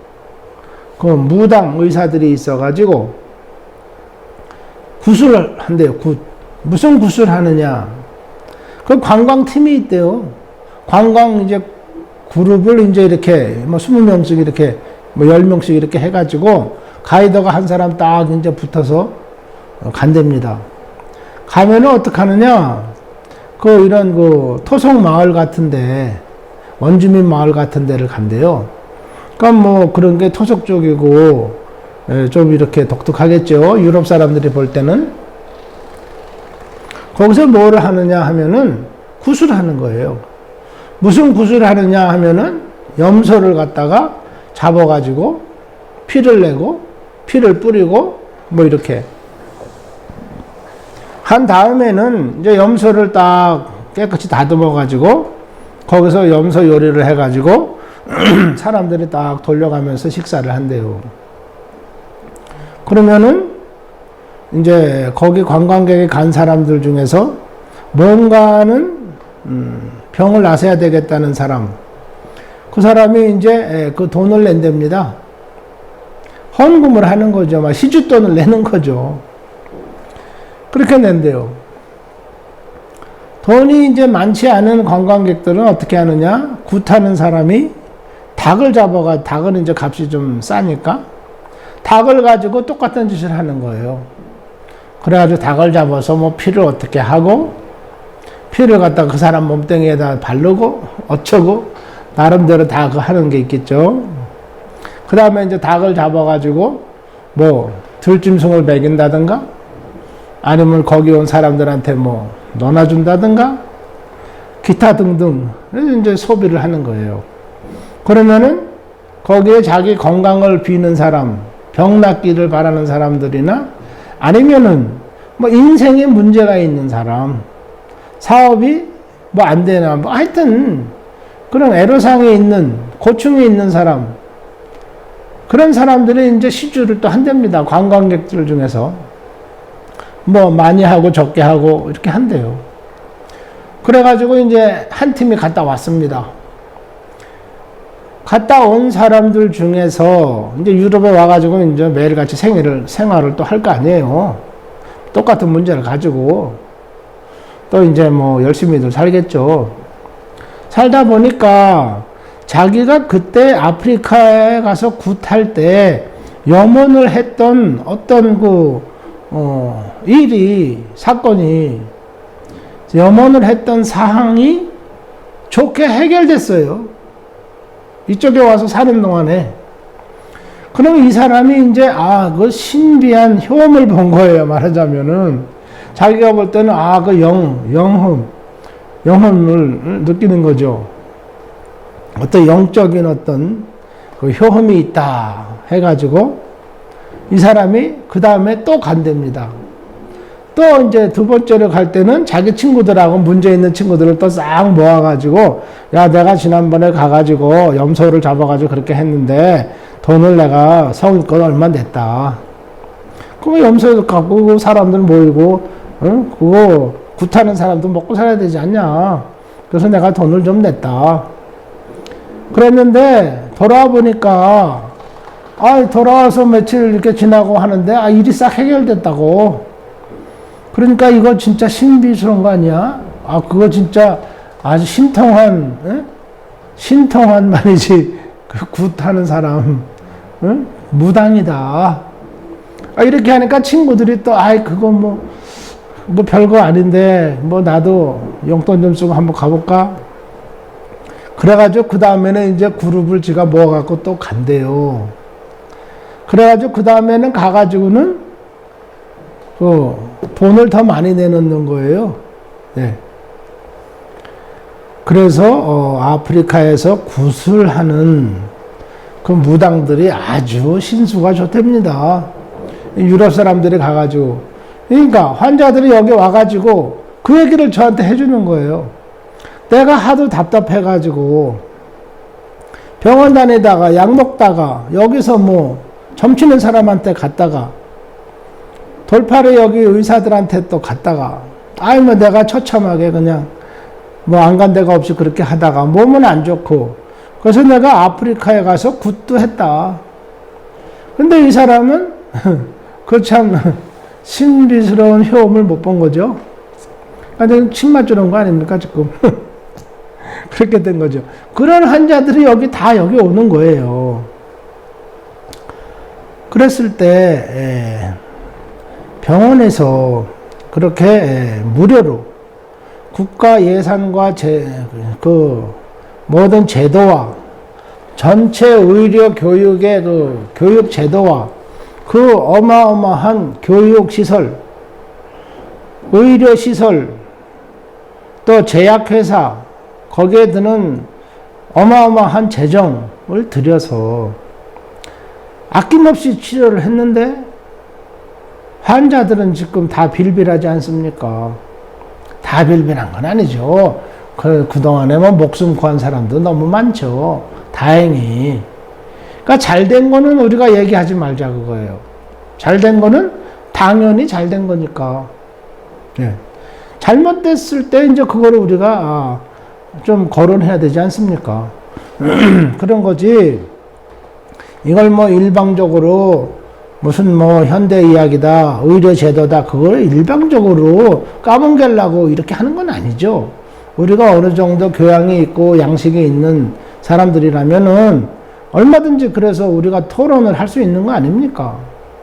그 무당 의사들이 있어가지고 구술을 한대요. 무슨 구술 하느냐. 그 관광팀이 있대요. 관광 이제 그룹을 이제 이렇게 뭐 20명씩 이렇게 뭐 10명씩 이렇게 해가지고 가이드가 한 사람 딱 이제 붙어서 간답니다. 가면은 어떻게 하느냐. 그 이런 그 토속 마을 같은데 원주민 마을 같은 데를 간대요. 그러니까 뭐 그런 게 토속 쪽이고 좀 이렇게 독특하겠죠. 유럽 사람들이 볼 때는. 거기서 뭐를 하느냐 하면은 구슬하는 거예요. 무슨 구슬 하느냐 하면은 염소를 갖다가 잡아가지고 피를 내고 피를 뿌리고 뭐 이렇게 한 다음에는 이제 염소를 딱 깨끗이 다듬어가지고 거기서 염소 요리를 해가지고 사람들이 딱 돌려가면서 식사를 한대요. 그러면은 이제 거기 관광객이 간 사람들 중에서 뭔가는 병을 나서야 되겠다는 사람, 그 사람이 이제 그 돈을 낸답니다. 헌금을 하는 거죠. 막 시주돈을 내는 거죠. 그렇게 낸대요. 돈이 이제 많지 않은 관광객들은 어떻게 하느냐? 굿하는 사람이 닭을 잡아가, 닭은 이제 값이 좀 싸니까 닭을 가지고 똑같은 짓을 하는 거예요. 그래가지고 닭을 잡아서 뭐 피를 어떻게 하고 피를 갖다가 그 사람 몸뚱이에다 바르고 어쩌고 나름대로 다 그 하는 게 있겠죠. 그 다음에 이제 닭을 잡아가지고 뭐 들짐승을 먹인다든가 아니면 거기 온 사람들한테 뭐 넣어준다든가 기타 등등 이제 소비를 하는 거예요. 그러면은 거기에 자기 건강을 비는 사람, 병 낫기를 바라는 사람들이나 아니면은 뭐 인생에 문제가 있는 사람, 사업이 뭐 안 되나, 뭐 하여튼 그런 애로사항이 있는, 고충이 있는 사람, 그런 사람들이 이제 시주를 또 한답니다. 관광객들 중에서. 뭐 많이 하고 적게 하고 이렇게 한대요. 그래가지고 이제 한 팀이 갔다 왔습니다. 갔다 온 사람들 중에서 이제 유럽에 와가지고 이제 매일같이 생활을 또 할 거 아니에요. 똑같은 문제를 가지고 또 이제 뭐 열심히들 살겠죠. 살다 보니까 자기가 그때 아프리카에 가서 굿할 때 염원을 했던 어떤 사건이 염원을 했던 사항이 좋게 해결됐어요. 이쪽에 와서 사는 동안에. 그럼 이 사람이 이제, 그 신비한 효험을 본 거예요, 말하자면은. 자기가 볼 때는, 그 영혼을 느끼는 거죠. 어떤 영적인 어떤 그 효험이 있다 해가지고, 이 사람이 그 다음에 또 간답니다. 또 이제 두 번째로 갈 때는 자기 친구들하고 문제 있는 친구들을 또 싹 모아가지고, 야, 내가 지난번에 가가지고 염소를 잡아가지고 그렇게 했는데 돈을 내가 성의껏 얼마 냈다. 그럼 염소 갖고 사람들 모이고, 그거 굿하는 사람도 먹고 살아야 되지 않냐. 그래서 내가 돈을 좀 냈다. 그랬는데 돌아와 보니까 돌아와서 며칠 이렇게 지나고 하는데 일이 싹 해결됐다고. 그러니까 이거 진짜 신비스러운 거 아니야? 그거 진짜 아주 신통한 말이지. 그 굿하는 사람, 무당이다. 이렇게 하니까 친구들이 또, 그거 뭐 별거 아닌데, 뭐 나도 용돈 좀 쓰고 한번 가볼까? 그래가지고 그 다음에는 이제 그룹을 지가 모아갖고 또 간대요. 그래가지고 그 다음에는 가가지고는 돈을 더 많이 내놓는 거예요. 네. 그래서 아프리카에서 굿을 하는 그 무당들이 아주 신수가 좋답니다. 유럽 사람들이 가가지고. 그러니까 환자들이 여기 와가지고 그 얘기를 저한테 해주는 거예요. 내가 하도 답답해가지고 병원 다니다가 약 먹다가 여기서 뭐 점치는 사람한테 갔다가 돌팔이 여기 의사들한테 또 갔다가 뭐 내가 처참하게 그냥 뭐 안 간 데가 없이 그렇게 하다가 몸은 안 좋고 그래서 내가 아프리카에 가서 굿도 했다. 근데 이 사람은 그 참 신비스러운 효험을 못 본 거죠. 그러니까 침 맞추는 거 아닙니까 지금. 그렇게 된 거죠. 그런 환자들이 여기 오는 거예요. 그랬을 때 병원에서 그렇게 무료로 국가 예산과 모든 제도와 전체 의료 교육의 교육 제도와 그 어마어마한 교육시설, 의료시설, 또 제약회사, 거기에 드는 어마어마한 재정을 들여서 아낌없이 치료를 했는데 환자들은 지금 다 빌빌하지 않습니까? 다 빌빌한 건 아니죠. 그동안에 목숨 구한 사람도 너무 많죠. 다행히. 그러니까 잘된 거는 우리가 얘기하지 말자 그거예요. 잘된 거는 당연히 잘된 거니까. 네. 잘못됐을 때 이제 그거를 우리가 좀 거론해야 되지 않습니까? 그런 거지. 이걸 일방적으로 무슨 현대 이야기다, 의료 제도다, 그걸 일방적으로 까먹으려고 이렇게 하는 건 아니죠. 우리가 어느 정도 교양이 있고 양식이 있는 사람들이라면은 얼마든지 그래서 우리가 토론을 할 수 있는 거 아닙니까?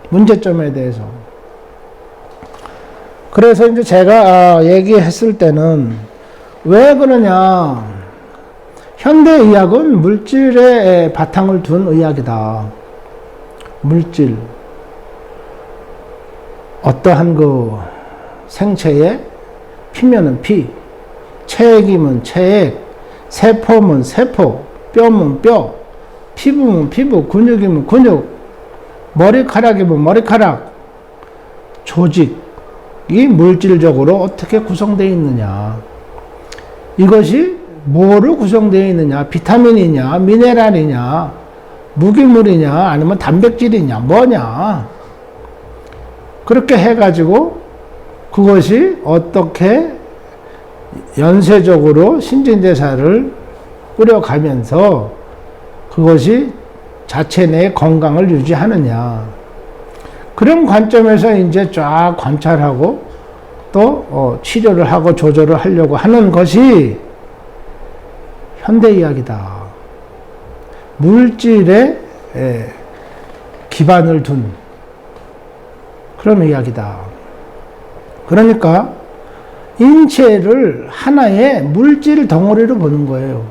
문제점에 대해서. 그래서 이제 제가 얘기했을 때는 왜 그러냐. 현대의학은 물질의 바탕을 둔 의학이다. 물질. 어떠한 그 생체에 피면은 피, 체액이면 체액, 세포면 세포, 뼈면 뼈, 피부면 피부, 근육이면 근육, 머리카락이면 머리카락, 조직이 물질적으로 어떻게 구성되어 있느냐. 이것이 뭐로 구성되어 있느냐. 비타민이냐, 미네랄이냐, 무기물이냐, 아니면 단백질이냐, 뭐냐. 그렇게 해가지고 그것이 어떻게 연쇄적으로 신진대사를 꾸려가면서 그것이 자체 내의 건강을 유지하느냐. 그런 관점에서 이제 쫙 관찰하고 또 치료를 하고 조절을 하려고 하는 것이 현대 이야기다. 물질에 기반을 둔 그런 이야기다. 그러니까 인체를 하나의 물질 덩어리로 보는 거예요.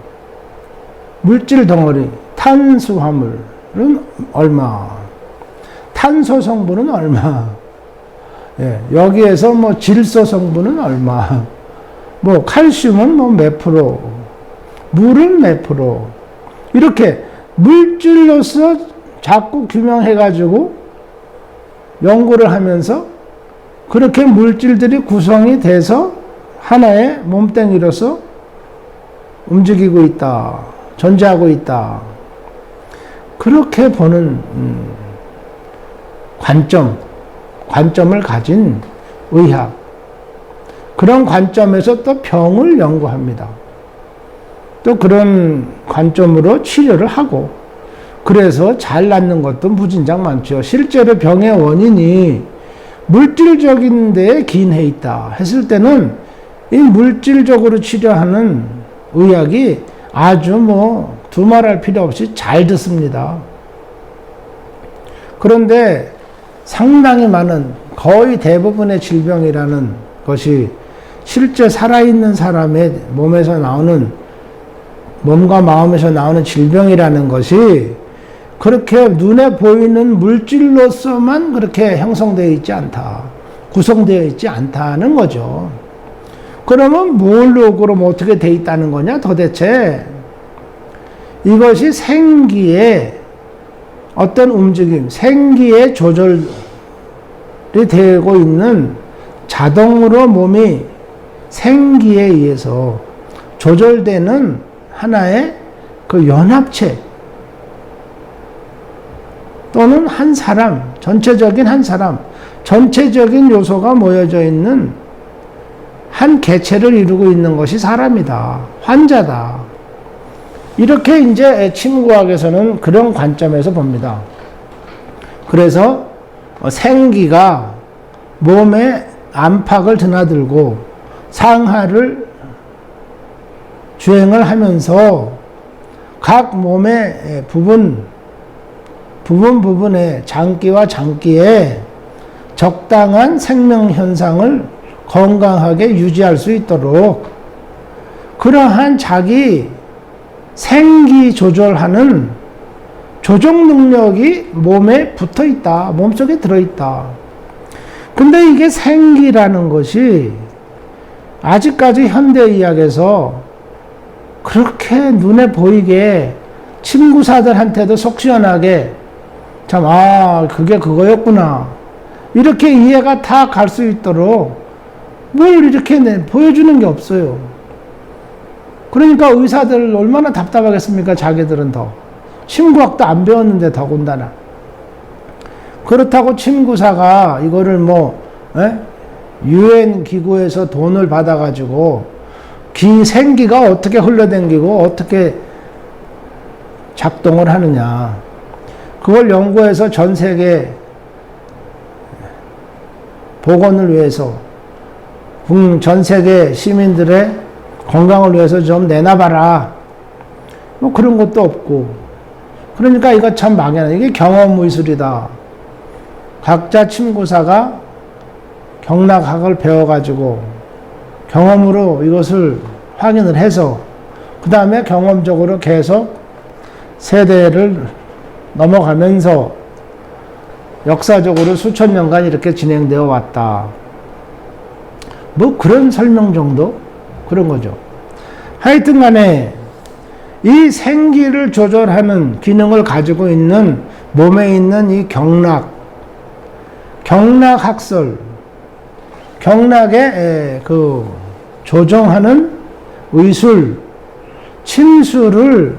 물질 덩어리. 탄수화물은 얼마, 탄소 성분은 얼마, 여기에서 뭐 질소 성분은 얼마, 뭐 칼슘은 뭐 몇 프로, 물은 몇 프로, 이렇게 물질로서 자꾸 규명해가지고 연구를 하면서 그렇게 물질들이 구성이 돼서 하나의 몸뚱이로서 움직이고 있다, 존재하고 있다. 그렇게 보는 관점을 가진 의학. 그런 관점에서 또 병을 연구합니다. 또 그런 관점으로 치료를 하고, 그래서 잘 낫는 것도 무진장 많죠. 실제로 병의 원인이 물질적인 데에 기인해 있다 했을 때는 이 물질적으로 치료하는 의학이 아주 뭐 두말할 필요 없이 잘 듣습니다. 그런데 상당히 많은, 거의 대부분의 질병이라는 것이 실제 살아있는 사람의 몸에서 나오는, 몸과 마음에서 나오는 질병이라는 것이 그렇게 눈에 보이는 물질로서만 그렇게 형성되어 있지 않다, 구성되어 있지 않다는 거죠. 그러면 뭘로, 그럼 어떻게 되어 있다는 거냐 도대체. 이것이 생기의 어떤 움직임, 생기의 조절이 되고 있는, 자동으로 몸이 생기에 의해서 조절되는 하나의 그 연합체, 또는 한 사람, 전체적인 한 사람, 전체적인 요소가 모여져 있는 한 개체를 이루고 있는 것이 사람이다, 환자다. 이렇게 이제 침구학에서는 그런 관점에서 봅니다. 그래서 생기가 몸에 안팎을 드나들고 상하를 주행을 하면서 각 몸의 부분의 장기와 장기에 적당한 생명 현상을 건강하게 유지할 수 있도록 그러한 자기 생기 조절하는 조정 능력이 몸에 붙어 있다, 몸속에 들어 있다. 근데 이게 생기라는 것이 아직까지 현대의학에서 그렇게 눈에 보이게 친구사들한테도 속 시원하게 참, 그게 그거였구나, 이렇게 이해가 다 갈 수 있도록 뭘 이렇게 보여주는 게 없어요. 그러니까 의사들 얼마나 답답하겠습니까? 자기들은 더. 침구학도 안 배웠는데 더군다나. 그렇다고 침구사가 이거를 유엔 기구에서 돈을 받아가지고 생기가 어떻게 흘러댕기고 어떻게 작동을 하느냐, 그걸 연구해서 전 세계 복원을 위해서, 전 세계 시민들의 건강을 위해서 좀 내놔봐라, 뭐 그런 것도 없고. 그러니까 이거 참 막연해. 이게 경험의술이다. 각자 침구사가 경락학을 배워가지고 경험으로 이것을 확인을 해서 그 다음에 경험적으로 계속 세대를 넘어가면서 역사적으로 수천 년간 이렇게 진행되어 왔다. 뭐 그런 설명 정도? 그런 거죠. 하여튼 간에 이 생기를 조절하는 기능을 가지고 있는 몸에 있는 이 경락학설, 경락의 그 조정하는 의술, 침술을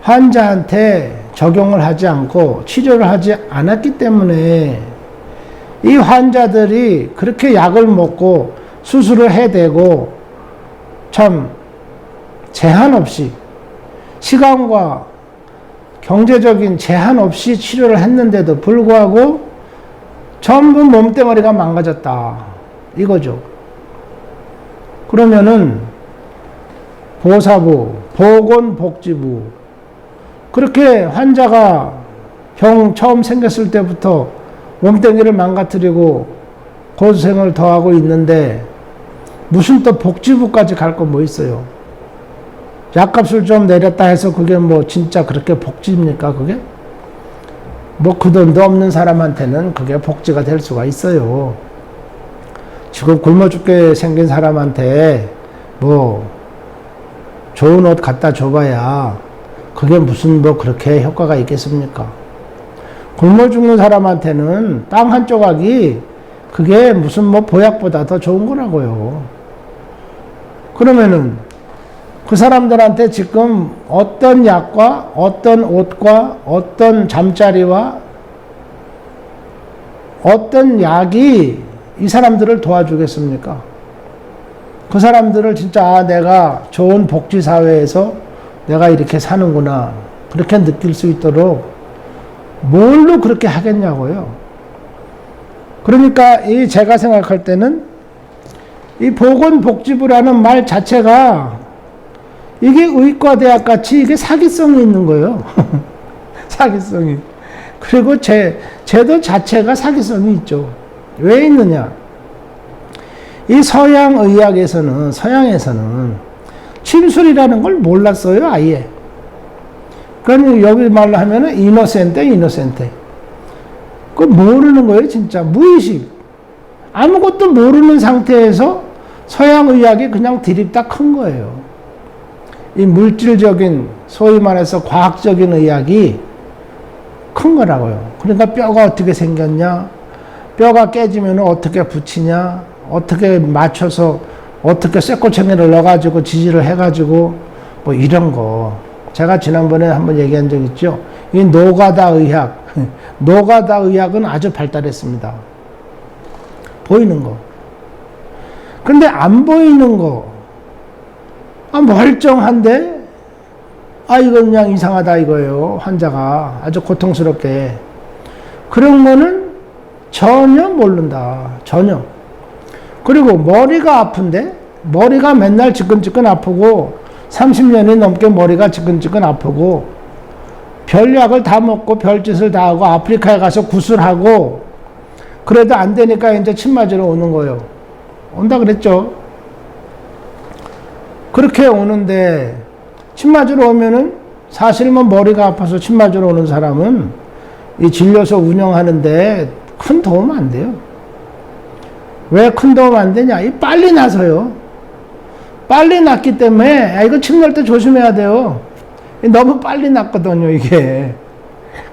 환자한테 적용을 하지 않고 치료를 하지 않았기 때문에 이 환자들이 그렇게 약을 먹고 수술을 해대고 참 제한 없이 시간과 경제적인 제한 없이 치료를 했는데도 불구하고 전부 몸뚱아리가 망가졌다. 이거죠. 그러면은 보건사부, 보건복지부 그렇게 환자가 병 처음 생겼을 때부터 몸뚱이를 망가뜨리고 고생을 더하고 있는데 무슨 또 복지부까지 갈 거 뭐 있어요? 약값을 좀 내렸다 해서 그게 뭐 진짜 그렇게 복지입니까 그게? 뭐 그 돈도 없는 사람한테는 그게 복지가 될 수가 있어요. 지금 굶어 죽게 생긴 사람한테 뭐 좋은 옷 갖다 줘봐야 그게 무슨 뭐 그렇게 효과가 있겠습니까? 굶어 죽는 사람한테는 빵 한 조각이 그게 무슨 뭐 보약보다 더 좋은 거라고요. 그러면은 그 사람들한테 지금 어떤 약과 어떤 옷과 어떤 잠자리와 어떤 약이 이 사람들을 도와주겠습니까? 그 사람들을 진짜 내가 좋은 복지사회에서 내가 이렇게 사는구나 그렇게 느낄 수 있도록 뭘로 그렇게 하겠냐고요. 그러니까 이 제가 생각할 때는 이 보건복지부라는 말 자체가 이게 의과대학 같이 이게 사기성이 있는 거예요. 사기성이. 그리고 제도 자체가 사기성이 있죠. 왜 있느냐? 이 서양에서는 침술이라는 걸 몰랐어요, 아예. 그러니 여기 말로 하면은 이노센테. 그거 모르는 거예요, 진짜. 무의식. 아무것도 모르는 상태에서 서양의학이 그냥 드립다 큰 거예요. 이 물질적인, 소위 말해서 과학적인 의학이 큰 거라고요. 그러니까 뼈가 어떻게 생겼냐, 뼈가 깨지면 어떻게 붙이냐, 어떻게 맞춰서, 어떻게 쇠꼬챙이를 넣어가지고 지지를 해가지고, 뭐 이런 거. 제가 지난번에 한번 얘기한 적 있죠. 이 노가다 의학은 아주 발달했습니다. 보이는 거. 근데 안 보이는 거, 멀쩡한데, 이건 그냥 이상하다 이거예요. 환자가 아주 고통스럽게. 그런 거는 전혀 모른다. 전혀. 그리고 머리가 아픈데, 머리가 맨날 지끈지끈 아프고, 30년이 넘게 머리가 지끈지끈 아프고, 별약을 다 먹고, 별짓을 다 하고, 아프리카에 가서 구슬하고, 그래도 안 되니까 이제 침 맞으러 오는 거예요. 온다 그랬죠. 그렇게 오는데 침 맞으러 오면은 사실 뭐 머리가 아파서 침 맞으러 오는 사람은 이 진료소 운영하는데 큰 도움 안 돼요. 왜 큰 도움 안 되냐? 이 빨리 나서요. 빨리 났기 때문에 이거 침 넣을 때 조심해야 돼요. 너무 빨리 났거든요, 이게.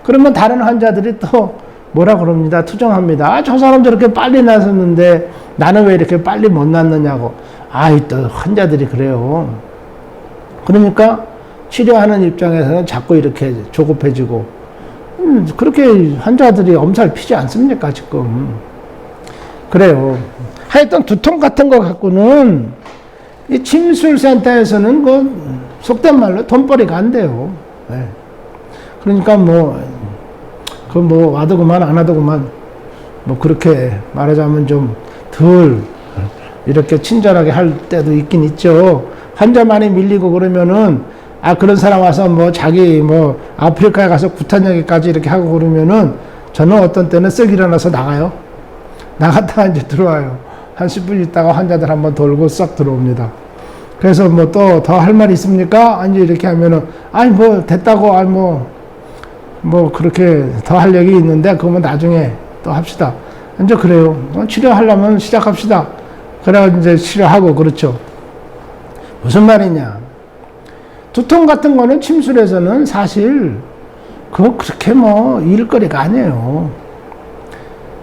그러면 다른 환자들이 또 뭐라 그럽니다. 투정합니다. 저 사람 저렇게 빨리 났었는데 나는 왜 이렇게 빨리 못 났느냐고. 또 환자들이 그래요. 그러니까 치료하는 입장에서는 자꾸 이렇게 조급해지고, 그렇게 환자들이 엄살 피지 않습니까, 지금. 그래요. 하여튼 두통 같은 거 갖고는 이 침술센터에서는 속된 말로 돈벌이가 안 돼요. 네. 그러니까 와도 그만 안 와도 그만, 그렇게 말하자면 좀 덜 이렇게 친절하게 할 때도 있긴 있죠. 환자 많이 밀리고 그러면은, 그런 사람 와서 자기 아프리카에 가서 구탄여기까지 이렇게 하고 그러면은, 저는 어떤 때는 쓱 일어나서 나가요. 나갔다가 이제 들어와요. 한 10분 있다가 환자들 한번 돌고 싹 들어옵니다. 그래서 또 더 할 말 있습니까? 아니, 이렇게 하면은, 됐다고, 뭐 그렇게 더 할 얘기 있는데 그거면 나중에 또 합시다. 이제 그래요. 치료하려면 시작합시다. 그래야 이제 치료하고 그렇죠. 무슨 말이냐? 두통 같은 거는 침술에서는 사실 그거 그렇게 뭐 일거리가 아니에요.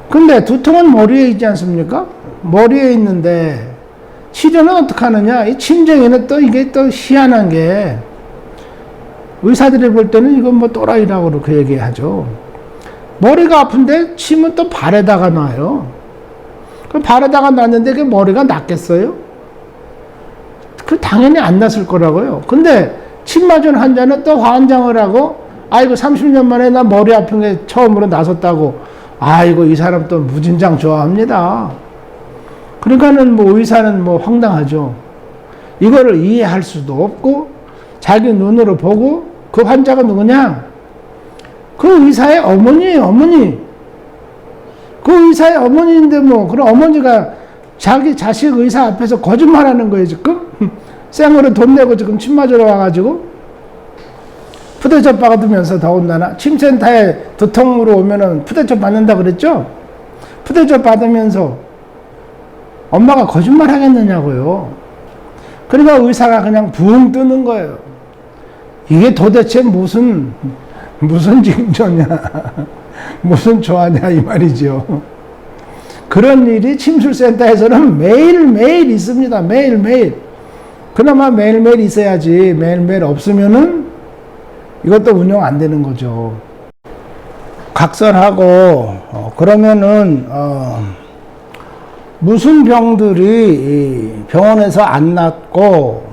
근데 두통은 머리에 있지 않습니까? 머리에 있는데 치료는 어떻게 하느냐? 이 침정에는 또 이게 또 희한한 게 의사들이 볼 때는 이건 뭐 또라이라고 그렇게 얘기하죠. 머리가 아픈데 침은 또 발에다가 놔요. 그 발에다가 놨는데 그 머리가 낫겠어요? 그 당연히 안 났을 거라고요. 근데 침 맞은 환자는 또 환장을 하고 아이고 30년 만에 나 머리 아픈 게 처음으로 나섰다고 아이고 이 사람 또 무진장 좋아합니다. 그러니까는 뭐 의사는 뭐 황당하죠. 이거를 이해할 수도 없고 자기 눈으로 보고 그 환자가 누구냐? 그 의사의 어머니예요, 어머니. 그 의사의 어머니인데 뭐 그런 어머니가 자기 자식 의사 앞에서 거짓말하는 거예요 지금. 생으로 돈 내고 지금 침 맞으러 와가지고 푸대접 받으면서 더군다나 침센터에 두통으로 오면은 푸대접 받는다 그랬죠? 푸대접 받으면서 엄마가 거짓말 하겠느냐고요. 그러니까 의사가 그냥 붕 뜨는 거예요. 이게 도대체 무슨 징조냐 무슨 조화냐 이 말이죠. 그런 일이 침술센터에서는 매일매일 있습니다. 매일매일. 그나마 매일매일 있어야지 매일매일 없으면은 이것도 운영 안 되는 거죠. 각설하고 그러면은 무슨 병들이 병원에서 안 낫고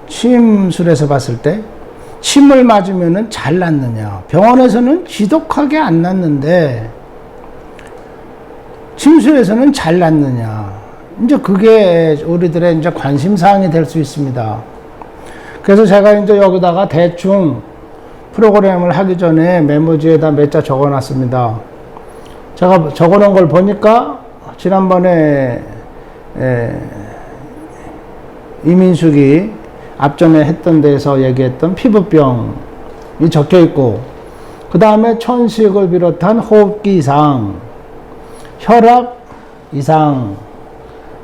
침술에서 봤을 때 침을 맞으면은 잘 낫느냐? 병원에서는 지독하게 안 낫는데 침술에서는 잘 낫느냐? 이제 그게 우리들의 이제 관심 사항이 될 수 있습니다. 그래서 제가 이제 여기다가 대충 프로그램을 하기 전에 메모지에다 몇 자 적어 놨습니다. 제가 적어 놓은 걸 보니까 지난번에 이민숙이 앞전에 했던 데서 얘기했던 피부병이 적혀 있고, 그 다음에 천식을 비롯한 호흡기 이상, 혈압 이상,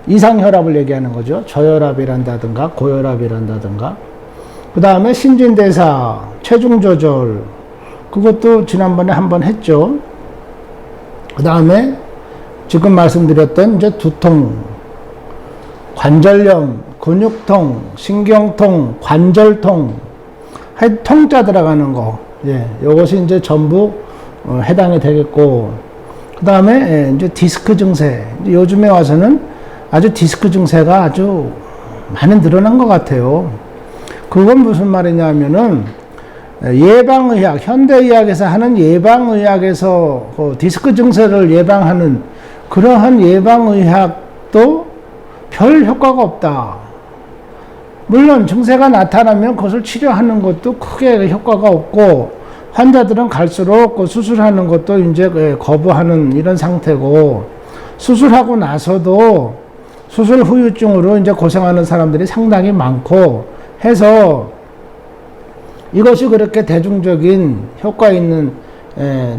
이상혈압을 얘기하는 거죠. 저혈압이란다든가 고혈압이란다든가. 그 다음에 신진대사, 체중 조절, 그것도 지난번에 한번 했죠. 그 다음에 지금 말씀드렸던 이제 두통, 관절염, 근육통, 신경통, 관절통, 통자 들어가는 거, 예, 이것이 이제 전부 해당이 되겠고, 그 다음에 이제 디스크 증세. 이제 요즘에 와서는 아주 디스크 증세가 아주 많이 늘어난 것 같아요. 그건 무슨 말이냐면은 예방의학, 현대의학에서 하는 예방의학에서 그 디스크 증세를 예방하는 그러한 예방의학도 별 효과가 없다. 물론 증세가 나타나면 그것을 치료하는 것도 크게 효과가 없고, 환자들은 갈수록 그 수술하는 것도 이제 거부하는 이런 상태고, 수술하고 나서도 수술 후유증으로 이제 고생하는 사람들이 상당히 많고 해서 이것이 그렇게 대중적인 효과 있는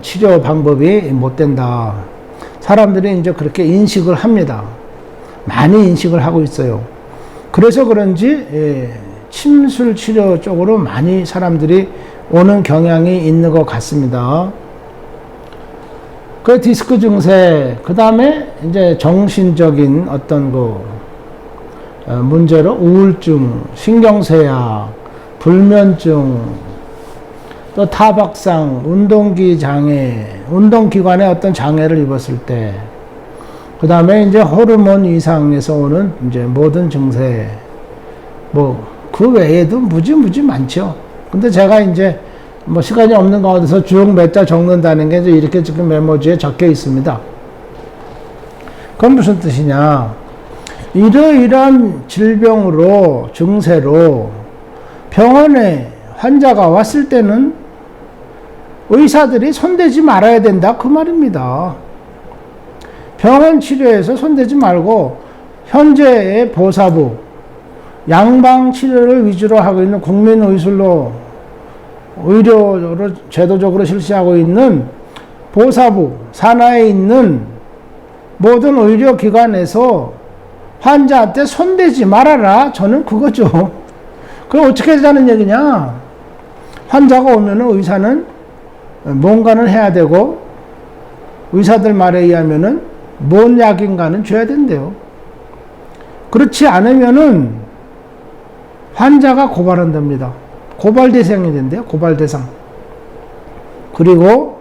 치료 방법이 못 된다. 사람들이 이제 그렇게 인식을 합니다. 많이 인식을 하고 있어요. 그래서 그런지 침술 치료 쪽으로 많이 사람들이 오는 경향이 있는 것 같습니다. 그 디스크 증세, 그 다음에 이제 정신적인 어떤 그 문제로 우울증, 신경쇠약, 불면증, 또 타박상, 운동기 장애, 운동기관에 어떤 장애를 입었을 때, 그 다음에 이제 호르몬 이상에서 오는 이제 모든 증세, 뭐 그 외에도 무지 많죠. 근데 제가 이제 뭐 시간이 없는 가운데서 쭉 몇 자 적는다는 게 이제 이렇게 지금 메모지에 적혀 있습니다. 그건 무슨 뜻이냐? 이러이러한 질병으로, 증세로 병원에 환자가 왔을 때는 의사들이 손대지 말아야 된다, 그 말입니다. 병원 치료에서 손대지 말고 현재의 보사부, 양방 치료를 위주로 하고 있는 국민의술로 의료적으로 제도적으로 실시하고 있는 보호사부 산하에 있는 모든 의료기관에서 환자한테 손대지 말아라. 저는 그거죠. 그럼 어떻게 하자는 얘기냐? 환자가 오면은 의사는 뭔가는 해야 되고, 의사들 말에 의하면은 뭔 약인가는 줘야 된대요. 그렇지 않으면은 환자가 고발한답니다. 고발 대상이 된대요. 고발 대상. 그리고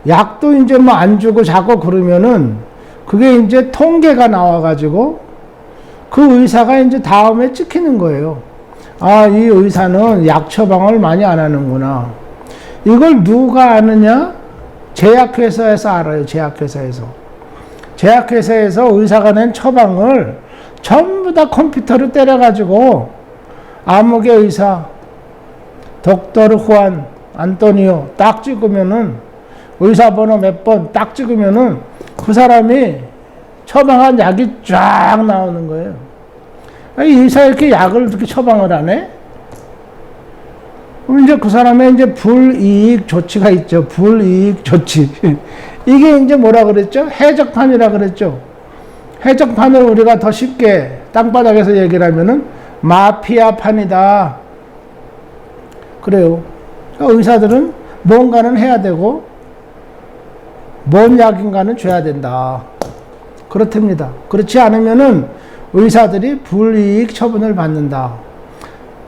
약도 이제 뭐 안 주고 자꾸 그러면은 그게 이제 통계가 나와가지고 그 의사가 이제 다음에 찍히는 거예요. 아, 이 의사는 약 처방을 많이 안 하는구나. 이걸 누가 아느냐? 제약회사에서 알아요. 제약회사에서. 제약회사에서 의사가 낸 처방을 전부 다 컴퓨터로 때려가지고 아무개 의사, 독토르 후안 안토니오 딱 찍으면은 의사 번호 몇 번 딱 찍으면은 그 사람이 처방한 약이 쫙 나오는 거예요. 이 의사 이렇게 약을 이렇게 처방을 하네? 그럼 이제 그 사람의 이제 불이익 조치가 있죠. 불이익 조치. 이게 이제 뭐라 그랬죠? 해적판이라 그랬죠. 해적판을 우리가 더 쉽게 땅바닥에서 얘기를 하면은 마피아판이다. 그래요. 그러니까 의사들은 뭔가는 해야 되고, 뭔 약인가는 줘야 된다. 그렇답니다. 그렇지 않으면은 의사들이 불이익 처분을 받는다.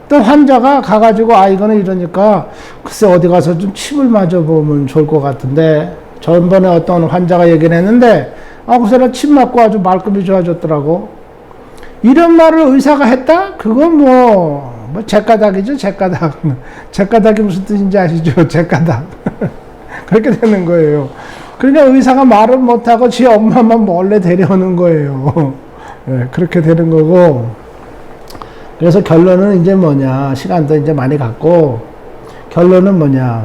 또 환자가 가가지고 아 이거는 이러니까 글쎄 어디 가서 좀 칩을 맞아보면 좋을 것 같은데, 전번에 어떤 환자가 얘기를 했는데 아 그 사람 칩 맞고 아주 말끔히 좋아졌더라고. 이런 말을 의사가 했다? 그건 뭐 제까닥이죠. 제까닥. 제까닥이 무슨 뜻인지 아시죠? 제까닥. 그렇게 되는 거예요. 그러니까 의사가 말은 못하고 지 엄마만 몰래 데려오는 거예요. 네, 그렇게 되는 거고. 그래서 결론은 이제 뭐냐. 시간도 이제 많이 갔고, 결론은 뭐냐.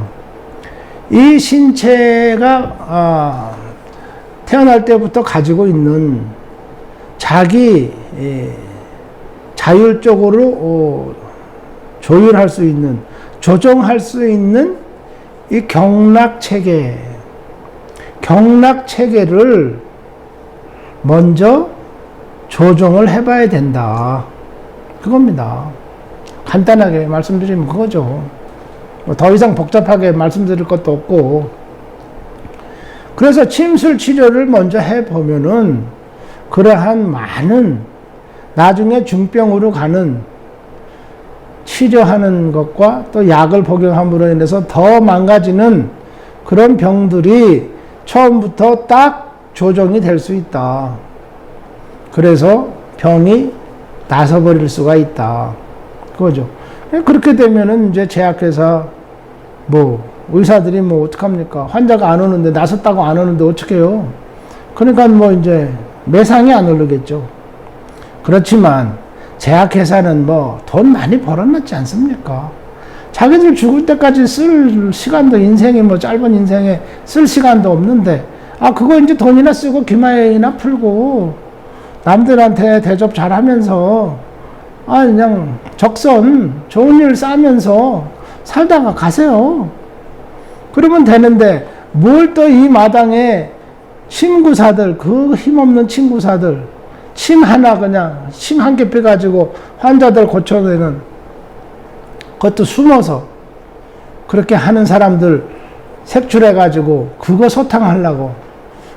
이 신체가 태어날 때부터 가지고 있는 자기 자율적으로 조율할 수 있는, 조정할 수 있는 이 경락체계를 먼저 조정을 해봐야 된다. 그겁니다. 간단하게 말씀드리면 그거죠. 더 이상 복잡하게 말씀드릴 것도 없고. 그래서 침술 치료를 먼저 해보면은 그러한 많은 나중에 중병으로 가는 치료하는 것과 또 약을 복용함으로 인해서 더 망가지는 그런 병들이 처음부터 딱 조정이 될 수 있다. 그래서 병이 나서버릴 수가 있다. 그거죠. 그렇게 되면은 이제 제약회사, 의사들이 어떡합니까? 환자가 안 오는데, 나섰다고 안 오는데 어떡해요? 그러니까 이제 매상이 안 오르겠죠. 그렇지만 제약회사는 돈 많이 벌어놨지 않습니까? 자기들 죽을 때까지 쓸 시간도 인생이 짧은 인생에 쓸 시간도 없는데, 그거 이제 돈이나 쓰고 기마이나 풀고 남들한테 대접 잘 하면서 그냥 적선 좋은 일 싸면서 살다가 가세요. 그러면 되는데 뭘 또 이 마당에 친구사들, 그 힘없는 친구사들, 침 하나 그냥 침 한 개 빼가지고 환자들 고쳐내는, 그것도 숨어서 그렇게 하는 사람들 색출해가지고 그거 소탕하려고,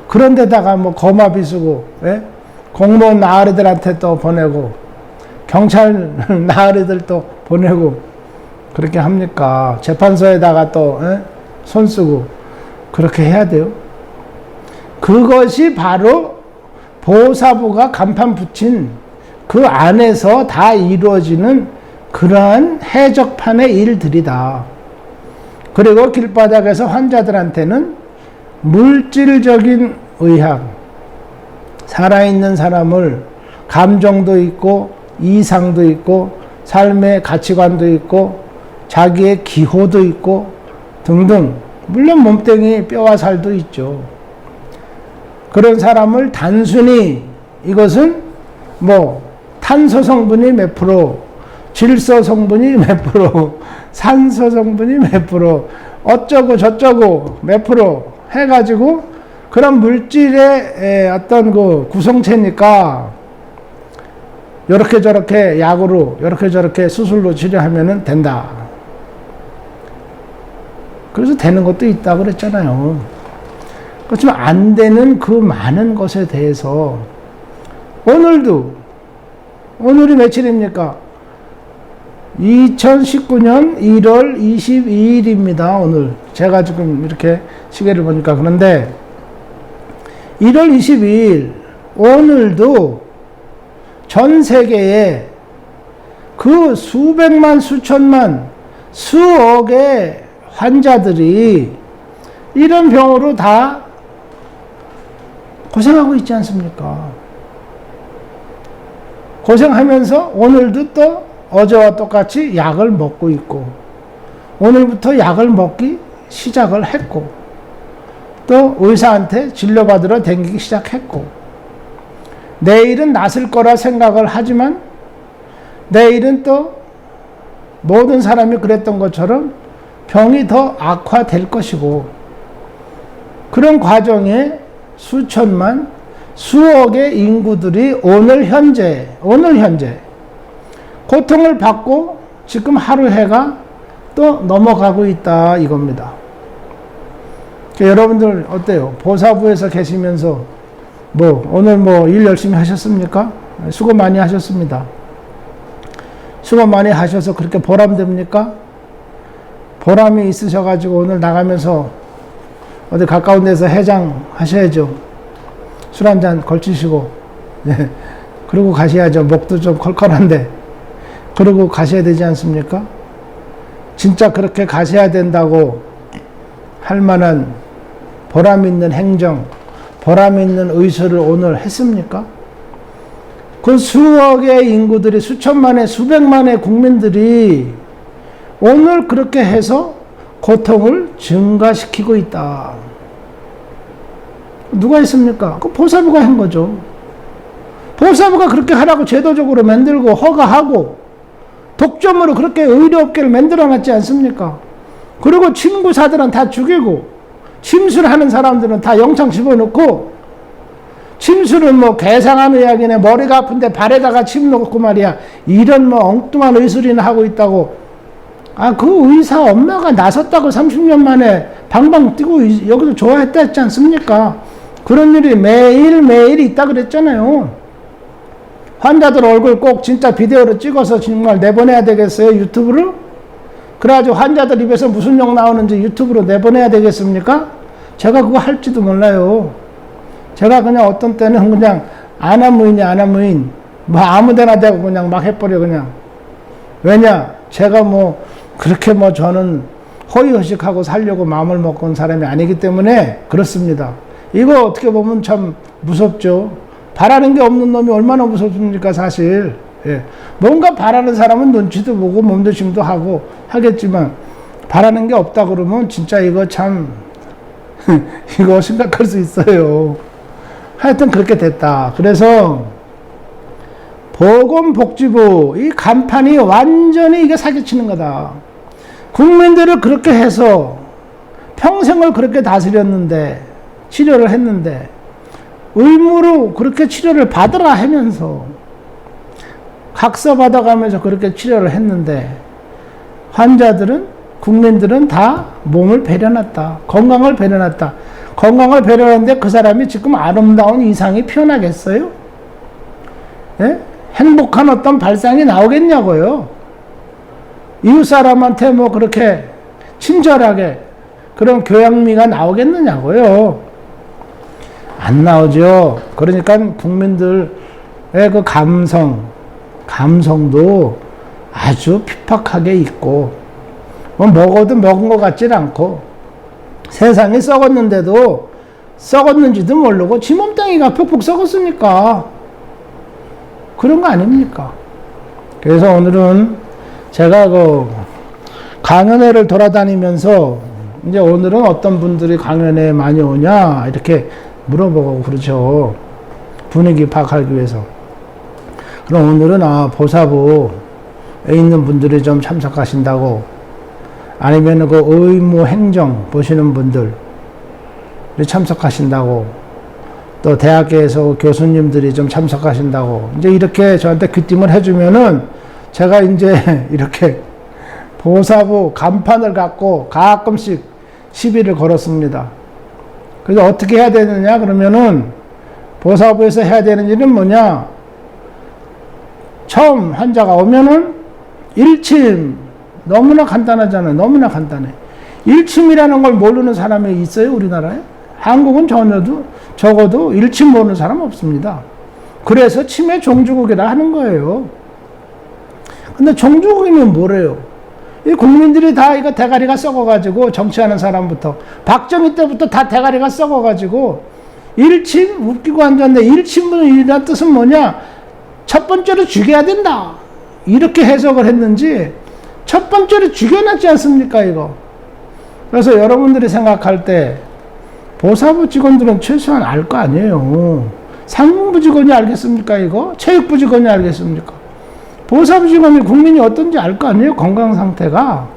그런 데다가 거마비 쓰고, 공무원 나으리들한테 또 보내고, 경찰 나으리들 또 보내고, 그렇게 합니까? 재판소에다가 또 손 쓰고 그렇게 해야 돼요. 그것이 바로 보호사부가 간판 붙인 그 안에서 다 이루어지는 그러한 해적판의 일들이다. 그리고 길바닥에서 환자들한테는 물질적인 의학, 살아있는 사람을 감정도 있고 이상도 있고 삶의 가치관도 있고 자기의 기호도 있고 등등, 물론 몸뚱이 뼈와 살도 있죠. 그런 사람을 단순히 이것은 탄소 성분이 몇 프로, 질소 성분이 몇 프로, 산소 성분이 몇 프로, 어쩌고 저쩌고 몇 프로 해가지고 그런 물질의 어떤 그 구성체니까 요렇게 저렇게 약으로, 요렇게 저렇게 수술로 치료하면 된다. 그래서 되는 것도 있다고 그랬잖아요. 그렇지만 안 되는 그 많은 것에 대해서 오늘이 며칠입니까? 2019년 1월 22일입니다. 오늘 제가 지금 이렇게 시계를 보니까. 그런데 1월 22일 오늘도 전 세계에 그 수백만, 수천만, 수억의 환자들이 이런 병으로 다 고생하고 있지 않습니까? 고생하면서 오늘도 또 어제와 똑같이 약을 먹고 있고, 오늘부터 약을 먹기 시작을 했고, 또 의사한테 진료받으러 다니기 시작했고, 내일은 낫을 거라 생각을 하지만 내일은 또 모든 사람이 그랬던 것처럼 병이 더 악화될 것이고, 그런 과정에 수천만, 수억의 인구들이 오늘 현재 고통을 받고 지금 하루 해가 또 넘어가고 있다 이겁니다. 여러분들 어때요? 보사부에서 계시면서 오늘 일 열심히 하셨습니까? 수고 많이 하셨습니다. 수고 많이 하셔서 그렇게 보람됩니까? 보람이 있으셔가지고 오늘 나가면서 어디 가까운 데서 해장 하셔야죠. 술 한잔 걸치시고, 네. 그러고 가셔야죠. 목도 좀 컬컬한데. 그러고 가셔야 되지 않습니까? 진짜 그렇게 가셔야 된다고 할 만한 보람 있는 행정, 보람 있는 의술을 오늘 했습니까? 그 수억의 인구들이, 수천만의, 수백만의 국민들이 오늘 그렇게 해서 고통을 증가시키고 있다. 누가 했습니까? 그 보사부가 한 거죠. 보사부가 그렇게 하라고 제도적으로 만들고 허가하고 독점으로 그렇게 의료업계를 만들어놨지 않습니까? 그리고 침구사들은 다 죽이고 침술하는 사람들은 다 영창 집어넣고, 침술은 괴상한 의학이네, 머리가 아픈데 발에다가 침 넣고 말이야, 이런 엉뚱한 의술이나 하고 있다고. 그 의사 엄마가 나섰다고 30년 만에 방방 뛰고 여기서 좋아했다 했지 않습니까? 그런 일이 매일매일 있다 그랬잖아요. 환자들 얼굴 꼭 진짜 비디오로 찍어서 정말 내보내야 되겠어요? 유튜브로? 그래가지고 환자들 입에서 무슨 욕 나오는지 유튜브로 내보내야 되겠습니까? 제가 그거 할지도 몰라요. 제가 그냥 어떤 때는 그냥 아나무인 아무데나 대고 그냥 막 해버려 그냥. 왜냐? 제가 그렇게 저는 허위허식하고 살려고 마음을 먹고 온 사람이 아니기 때문에 그렇습니다. 이거 어떻게 보면 참 무섭죠. 바라는 게 없는 놈이 얼마나 무섭습니까, 사실. 예. 뭔가 바라는 사람은 눈치도 보고 몸도 심도 하고 하겠지만, 바라는 게 없다 그러면 진짜 이거 참 이거 심각할 수 있어요. 하여튼 그렇게 됐다. 그래서 보건복지부 이 간판이 완전히 이게 사기치는 거다. 국민들을 그렇게 해서 평생을 그렇게 다스렸는데, 치료를 했는데, 의무로 그렇게 치료를 받으라 하면서 각서 받아가면서 그렇게 치료를 했는데, 환자들은, 국민들은 다 몸을 배려놨다. 건강을 배려놨다. 건강을 배려놨는데 그 사람이 지금 아름다운 이상이 피어나겠어요? 예? 행복한 어떤 발상이 나오겠냐고요. 이웃 사람한테 그렇게 친절하게 그런 교양미가 나오겠느냐고요. 안 나오죠. 그러니까 국민들의 그 감성도 아주 핍박하게 있고, 먹어도 먹은 것 같질 않고, 세상이 썩었는데도 썩었는지도 모르고 지 몸뚱이가 푹푹 썩었으니까 그런 거 아닙니까? 그래서 오늘은 제가 강연회를 돌아다니면서 이제 오늘은 어떤 분들이 강연회에 많이 오냐 이렇게 물어보고 그렇죠. 분위기 파악하기 위해서. 그럼 오늘은 보사부 있는 분들이 좀 참석하신다고, 아니면 그 의무 행정 보시는 분들이 참석하신다고, 또 대학교에서 교수님들이 좀 참석하신다고, 이제 이렇게 저한테 귀띔을 해주면은 제가 이제 이렇게 보사부 간판을 갖고 가끔씩 시비를 걸었습니다. 그래서 어떻게 해야 되느냐 그러면은, 보사부에서 해야 되는 일은 뭐냐, 처음 환자가 오면은 일침, 너무나 간단하잖아요. 너무나 간단해. 일침이라는 걸 모르는 사람이 있어요, 우리나라에? 한국은 적어도 일침 모르는 사람 없습니다. 그래서 치매 종주국이라 하는 거예요. 근데 종주국이면 뭐래요? 이 국민들이 다 이거 대가리가 썩어가지고, 정치하는 사람부터 박정희 때부터 다 대가리가 썩어가지고, 일침, 웃기고 앉았는데, 일침이란 뜻은 뭐냐? 첫 번째로 죽여야 된다, 이렇게 해석을 했는지, 첫 번째로 죽여놨지 않습니까, 이거? 그래서 여러분들이 생각할 때, 보사부 직원들은 최소한 알 거 아니에요. 상무부 직원이 알겠습니까, 이거? 체육부 직원이 알겠습니까? 보사부 직원이 국민이 어떤지 알 거 아니에요, 건강 상태가.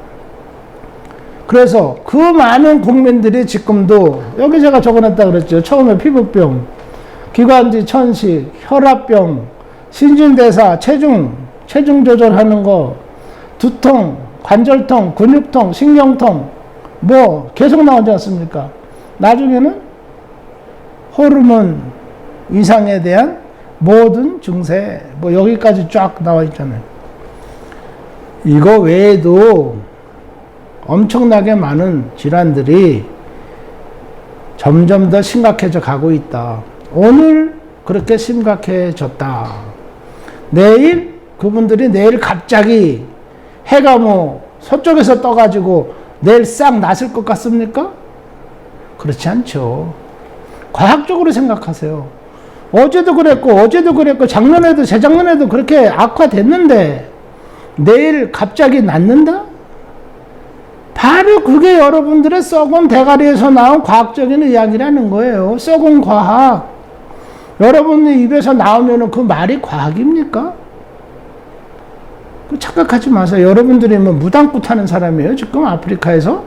그래서 그 많은 국민들이 지금도, 여기 제가 적어놨다 그랬죠. 처음에 피부병, 기관지 천식, 혈압병, 신진대사, 체중 조절하는 거, 두통, 관절통, 근육통, 신경통, 뭐 계속 나오지 않습니까? 나중에는 호르몬 이상에 대한 모든 증세, 뭐 여기까지 쫙 나와 있잖아요. 이거 외에도 엄청나게 많은 질환들이 점점 더 심각해져 가고 있다. 오늘 그렇게 심각해졌다. 그분들이 내일 갑자기 해가 뭐 서쪽에서 떠가지고 내일 싹 났을 것 같습니까? 그렇지 않죠. 과학적으로 생각하세요. 어제도 그랬고 작년에도 재작년에도 그렇게 악화됐는데 내일 갑자기 낫는다? 바로 그게 여러분들의 썩은 대가리에서 나온 과학적인 이야기라는 거예요. 썩은 과학. 여러분의 입에서 나오면 그 말이 과학입니까? 착각하지 마세요. 여러분들이 뭐 무당꾸 타는 사람이에요, 지금 아프리카에서?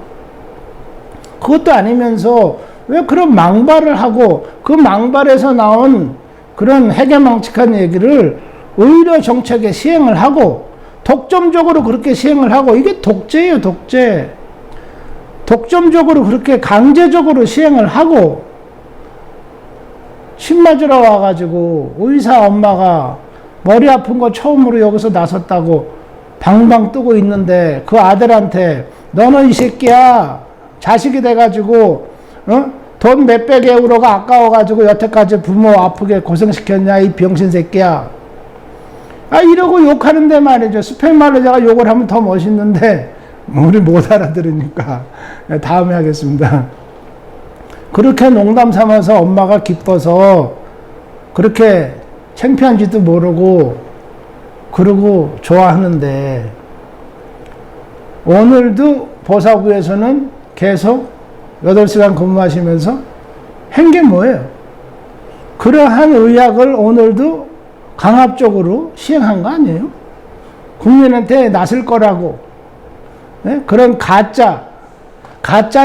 그것도 아니면서 왜 그런 망발을 하고, 그 망발에서 나온 그런 해괴망측한 얘기를 의료 정책에 시행을 하고, 독점적으로 그렇게 시행을 하고, 이게 독재예요, 독재. 독점적으로 그렇게 강제적으로 시행을 하고, 침 맞으러 와가지고 의사 엄마가 머리 아픈 거 처음으로 여기서 나섰다고 방방 뜨고 있는데, 그 아들한테 너는 이 새끼야, 자식이 돼가지고 돈 몇백 에우로가 아까워가지고 여태까지 부모 아프게 고생시켰냐, 이 병신 새끼야, 이러고 욕하는데 말이죠. 스페인말로 제가 욕을 하면 더 멋있는데 우리 못 알아들으니까 다음에 하겠습니다. 그렇게 농담 삼아서 엄마가 기뻐서 그렇게 창피한지도 모르고 그러고 좋아하는데, 오늘도 보사부에서는 계속 8시간 근무하시면서 한 게 뭐예요? 그러한 의학을 오늘도 강압적으로 시행한 거 아니에요? 국민한테 나설 거라고, 네? 그런 가짜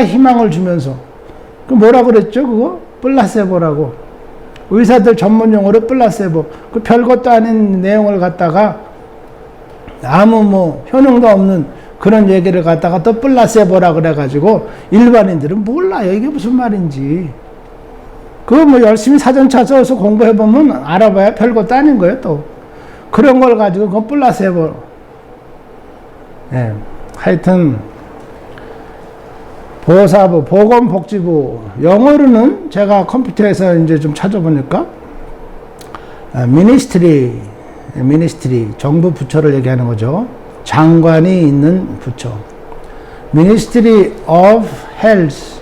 희망을 주면서, 그 뭐라 그랬죠? 그거? 플라세보라고. 의사들 전문 용어로 플라세보. 그 별것도 아닌 내용을 갖다가 아무 뭐 효능도 없는 그런 얘기를 갖다가 또 플라세보라 그래가지고 일반인들은 몰라요, 이게 무슨 말인지. 그거 뭐 열심히 사전 찾아서 공부해보면 알아봐야 별것도 아닌 거예요, 또. 그런 걸 가지고 그건 플라세보. 예. 하여튼 보사부, 보건복지부, 영어로는 제가 컴퓨터에서 이제 좀 찾아보니까 미니스트리, 정부 부처를 얘기하는 거죠. 장관이 있는 부처. Ministry of Health.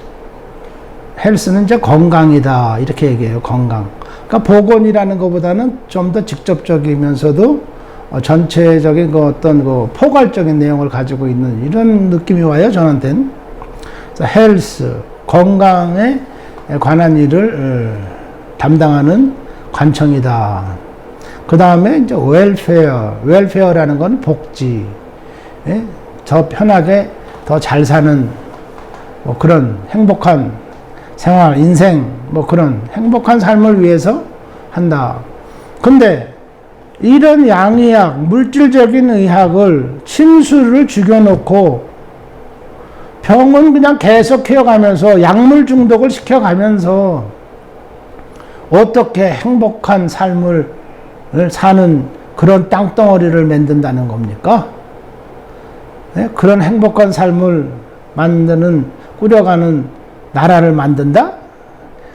헬스는 이제 건강이다, 이렇게 얘기해요. 건강. 그러니까 보건이라는 것보다는 좀 더 직접적이면서도 전체적인 그 어떤 그 포괄적인 내용을 가지고 있는 이런 느낌이 와요, 저한테는. 헬스, 건강에 관한 일을 담당하는 관청이다. 그 다음에 이제 웰페어라는 건 복지, 예? 더 편하게 더 잘 사는 뭐 그런 행복한 생활, 인생 뭐 그런 행복한 삶을 위해서 한다. 근데 이런 양의학, 물질적인 의학을 침수를 죽여놓고 병은 그냥 계속 키워가면서 약물 중독을 시켜가면서 어떻게 행복한 삶을 사는 그런 땅덩어리를 만든다는 겁니까? 네? 그런 행복한 삶을 꾸려가는 나라를 만든다?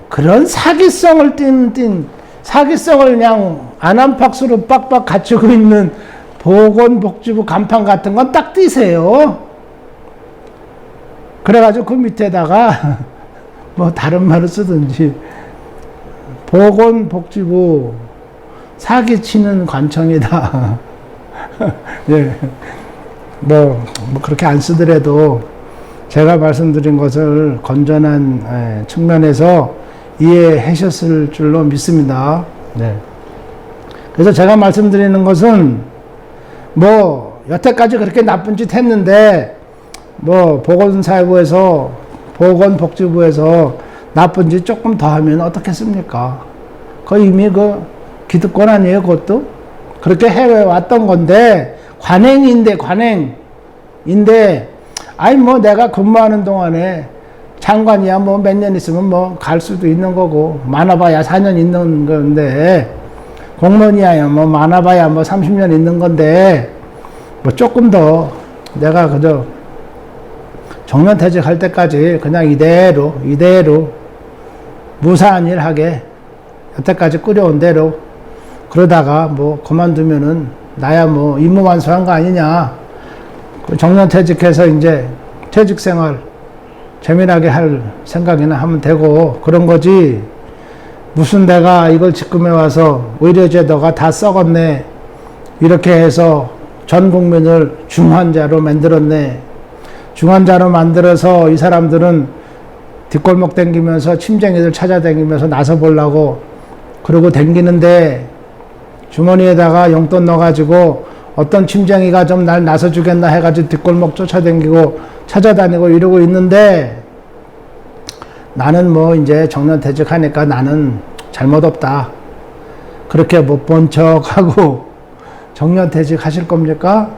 그런 사기성을 띤 사기성을 그냥 안함박수로 빡빡 갖추고 있는 보건복지부 간판 같은 건 딱 띄세요. 그래가지고 그 밑에다가 뭐 다른 말을 쓰든지 보건복지부 사기치는 관청이다. 예. 뭐 그렇게 안 쓰더라도 제가 말씀드린 것을 건전한 측면에서 이해하셨을 줄로 믿습니다. 네. 그래서 제가 말씀드리는 것은 뭐 여태까지 그렇게 나쁜 짓 했는데 뭐 보건복지부에서 나쁜 짓 조금 더 하면 어떻겠습니까? 그 이미 그 기득권 아니에요, 그것도? 그렇게 해왔던 건데, 관행인데, 아니, 뭐 내가 근무하는 동안에 장관이야 뭐 몇 년 있으면 뭐 갈 수도 있는 거고, 많아봐야 4년 있는 건데, 공무원이야 뭐 많아봐야 뭐 30년 있는 건데, 뭐 조금 더 내가 그저 정년퇴직할 때까지 그냥 이대로 무사한 일 하게 여태까지 꾸려온 대로 그러다가 뭐 그만두면은 나야 뭐 임무 완수한 거 아니냐. 정년퇴직해서 이제 퇴직생활 재미나게 할 생각이나 하면 되고 그런 거지. 무슨 내가 이걸 지금에 와서 의료제 너가 다 썩었네. 이렇게 해서 전 국민을 중환자로 만들었네. 중환자로 만들어서 이 사람들은 뒷골목 댕기면서 침쟁이들 찾아다니면서 나서 보려고 그러고 댕기는데 주머니에다가 용돈 넣어가지고 어떤 침쟁이가 좀 날 나서 주겠나 해가지고 뒷골목 쫓아다니고 찾아다니고 이러고 있는데 나는 뭐 이제 정년퇴직하니까 나는 잘못 없다. 그렇게 못 본 척하고 정년퇴직 하실 겁니까?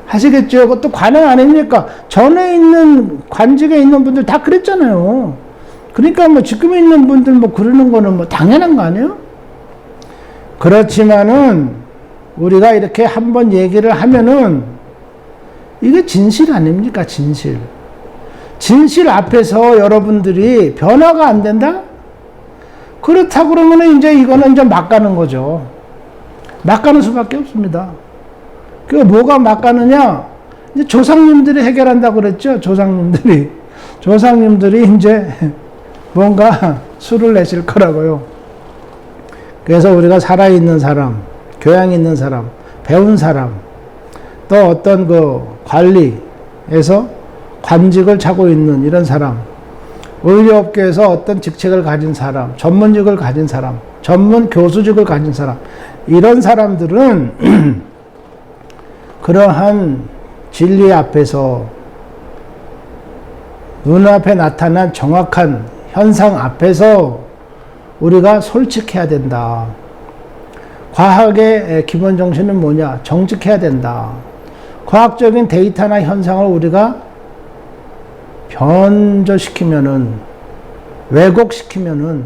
하시겠죠. 그것도 관행 아닙니까? 전에 있는 관직에 있는 분들 다 그랬잖아요. 그러니까 뭐 지금 있는 분들 뭐 그러는 거는 뭐 당연한 거 아니에요? 그렇지만은 우리가 이렇게 한번 얘기를 하면은 이게 진실 아닙니까? 진실. 진실 앞에서 여러분들이 변화가 안 된다? 그렇다 그러면은 이제 이거는 이제 막 가는 거죠. 막 가는 수밖에 없습니다. 그 뭐가 막 가느냐? 이제 조상님들이 해결한다고 그랬죠. 조상님들이 이제 뭔가 수를 내실 거라고요. 그래서 우리가 살아있는 사람, 교양 있는 사람, 배운 사람, 또 어떤 그 관리에서 관직을 차고 있는 이런 사람, 의료업계에서 어떤 직책을 가진 사람, 전문직을 가진 사람, 전문 교수직을 가진 사람, 이런 사람들은 그러한 진리 앞에서 눈앞에 나타난 정확한 현상 앞에서 우리가 솔직해야 된다. 과학의 기본 정신은 뭐냐? 정직해야 된다. 과학적인 데이터나 현상을 우리가 변조시키면은, 왜곡시키면은,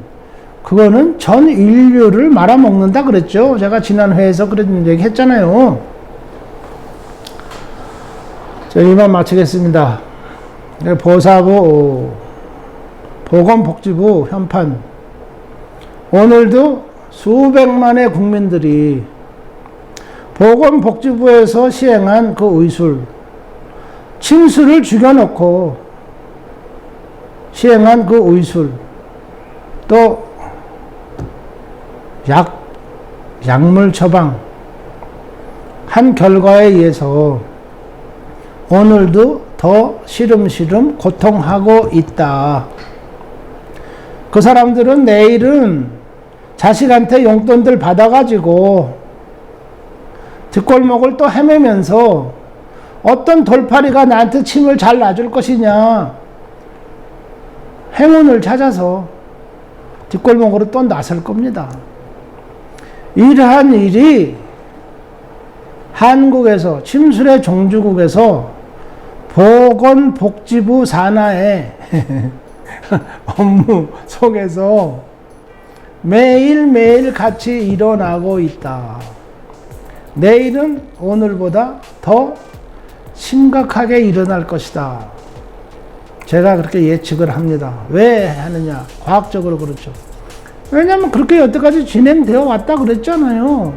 그거는 전 인류를 말아먹는다 그랬죠. 제가 지난 회에서 그런 얘기 했잖아요. 자, 이만 마치겠습니다. 보건복지부 현판. 오늘도 수백만의 국민들이 보건복지부에서 시행한 그 의술, 침수를 죽여놓고 시행한 그 의술, 또 약물 처방 한 결과에 의해서 오늘도 더 시름시름 고통하고 있다. 그 사람들은 내일은 자식한테 용돈들 받아가지고 뒷골목을 또 헤매면서 어떤 돌팔이가 나한테 침을 잘 놔줄 것이냐, 행운을 찾아서 뒷골목으로 또 나설 겁니다. 이러한 일이 한국에서, 침술의 종주국에서 보건복지부 산하의 업무 속에서 매일매일 같이 일어나고 있다. 내일은 오늘보다 더 심각하게 일어날 것이다. 제가 그렇게 예측을 합니다. 왜 하느냐? 과학적으로 그렇죠. 왜냐하면 그렇게 여태까지 진행되어 왔다 그랬잖아요.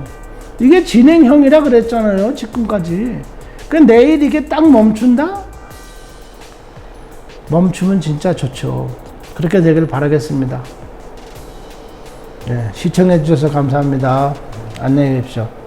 이게 진행형이라 그랬잖아요. 지금까지. 그 내일 이게 딱 멈춘다? 멈추면 진짜 좋죠. 그렇게 되길 바라겠습니다. 네, 시청해 주셔서 감사합니다. 안녕히 계십시오.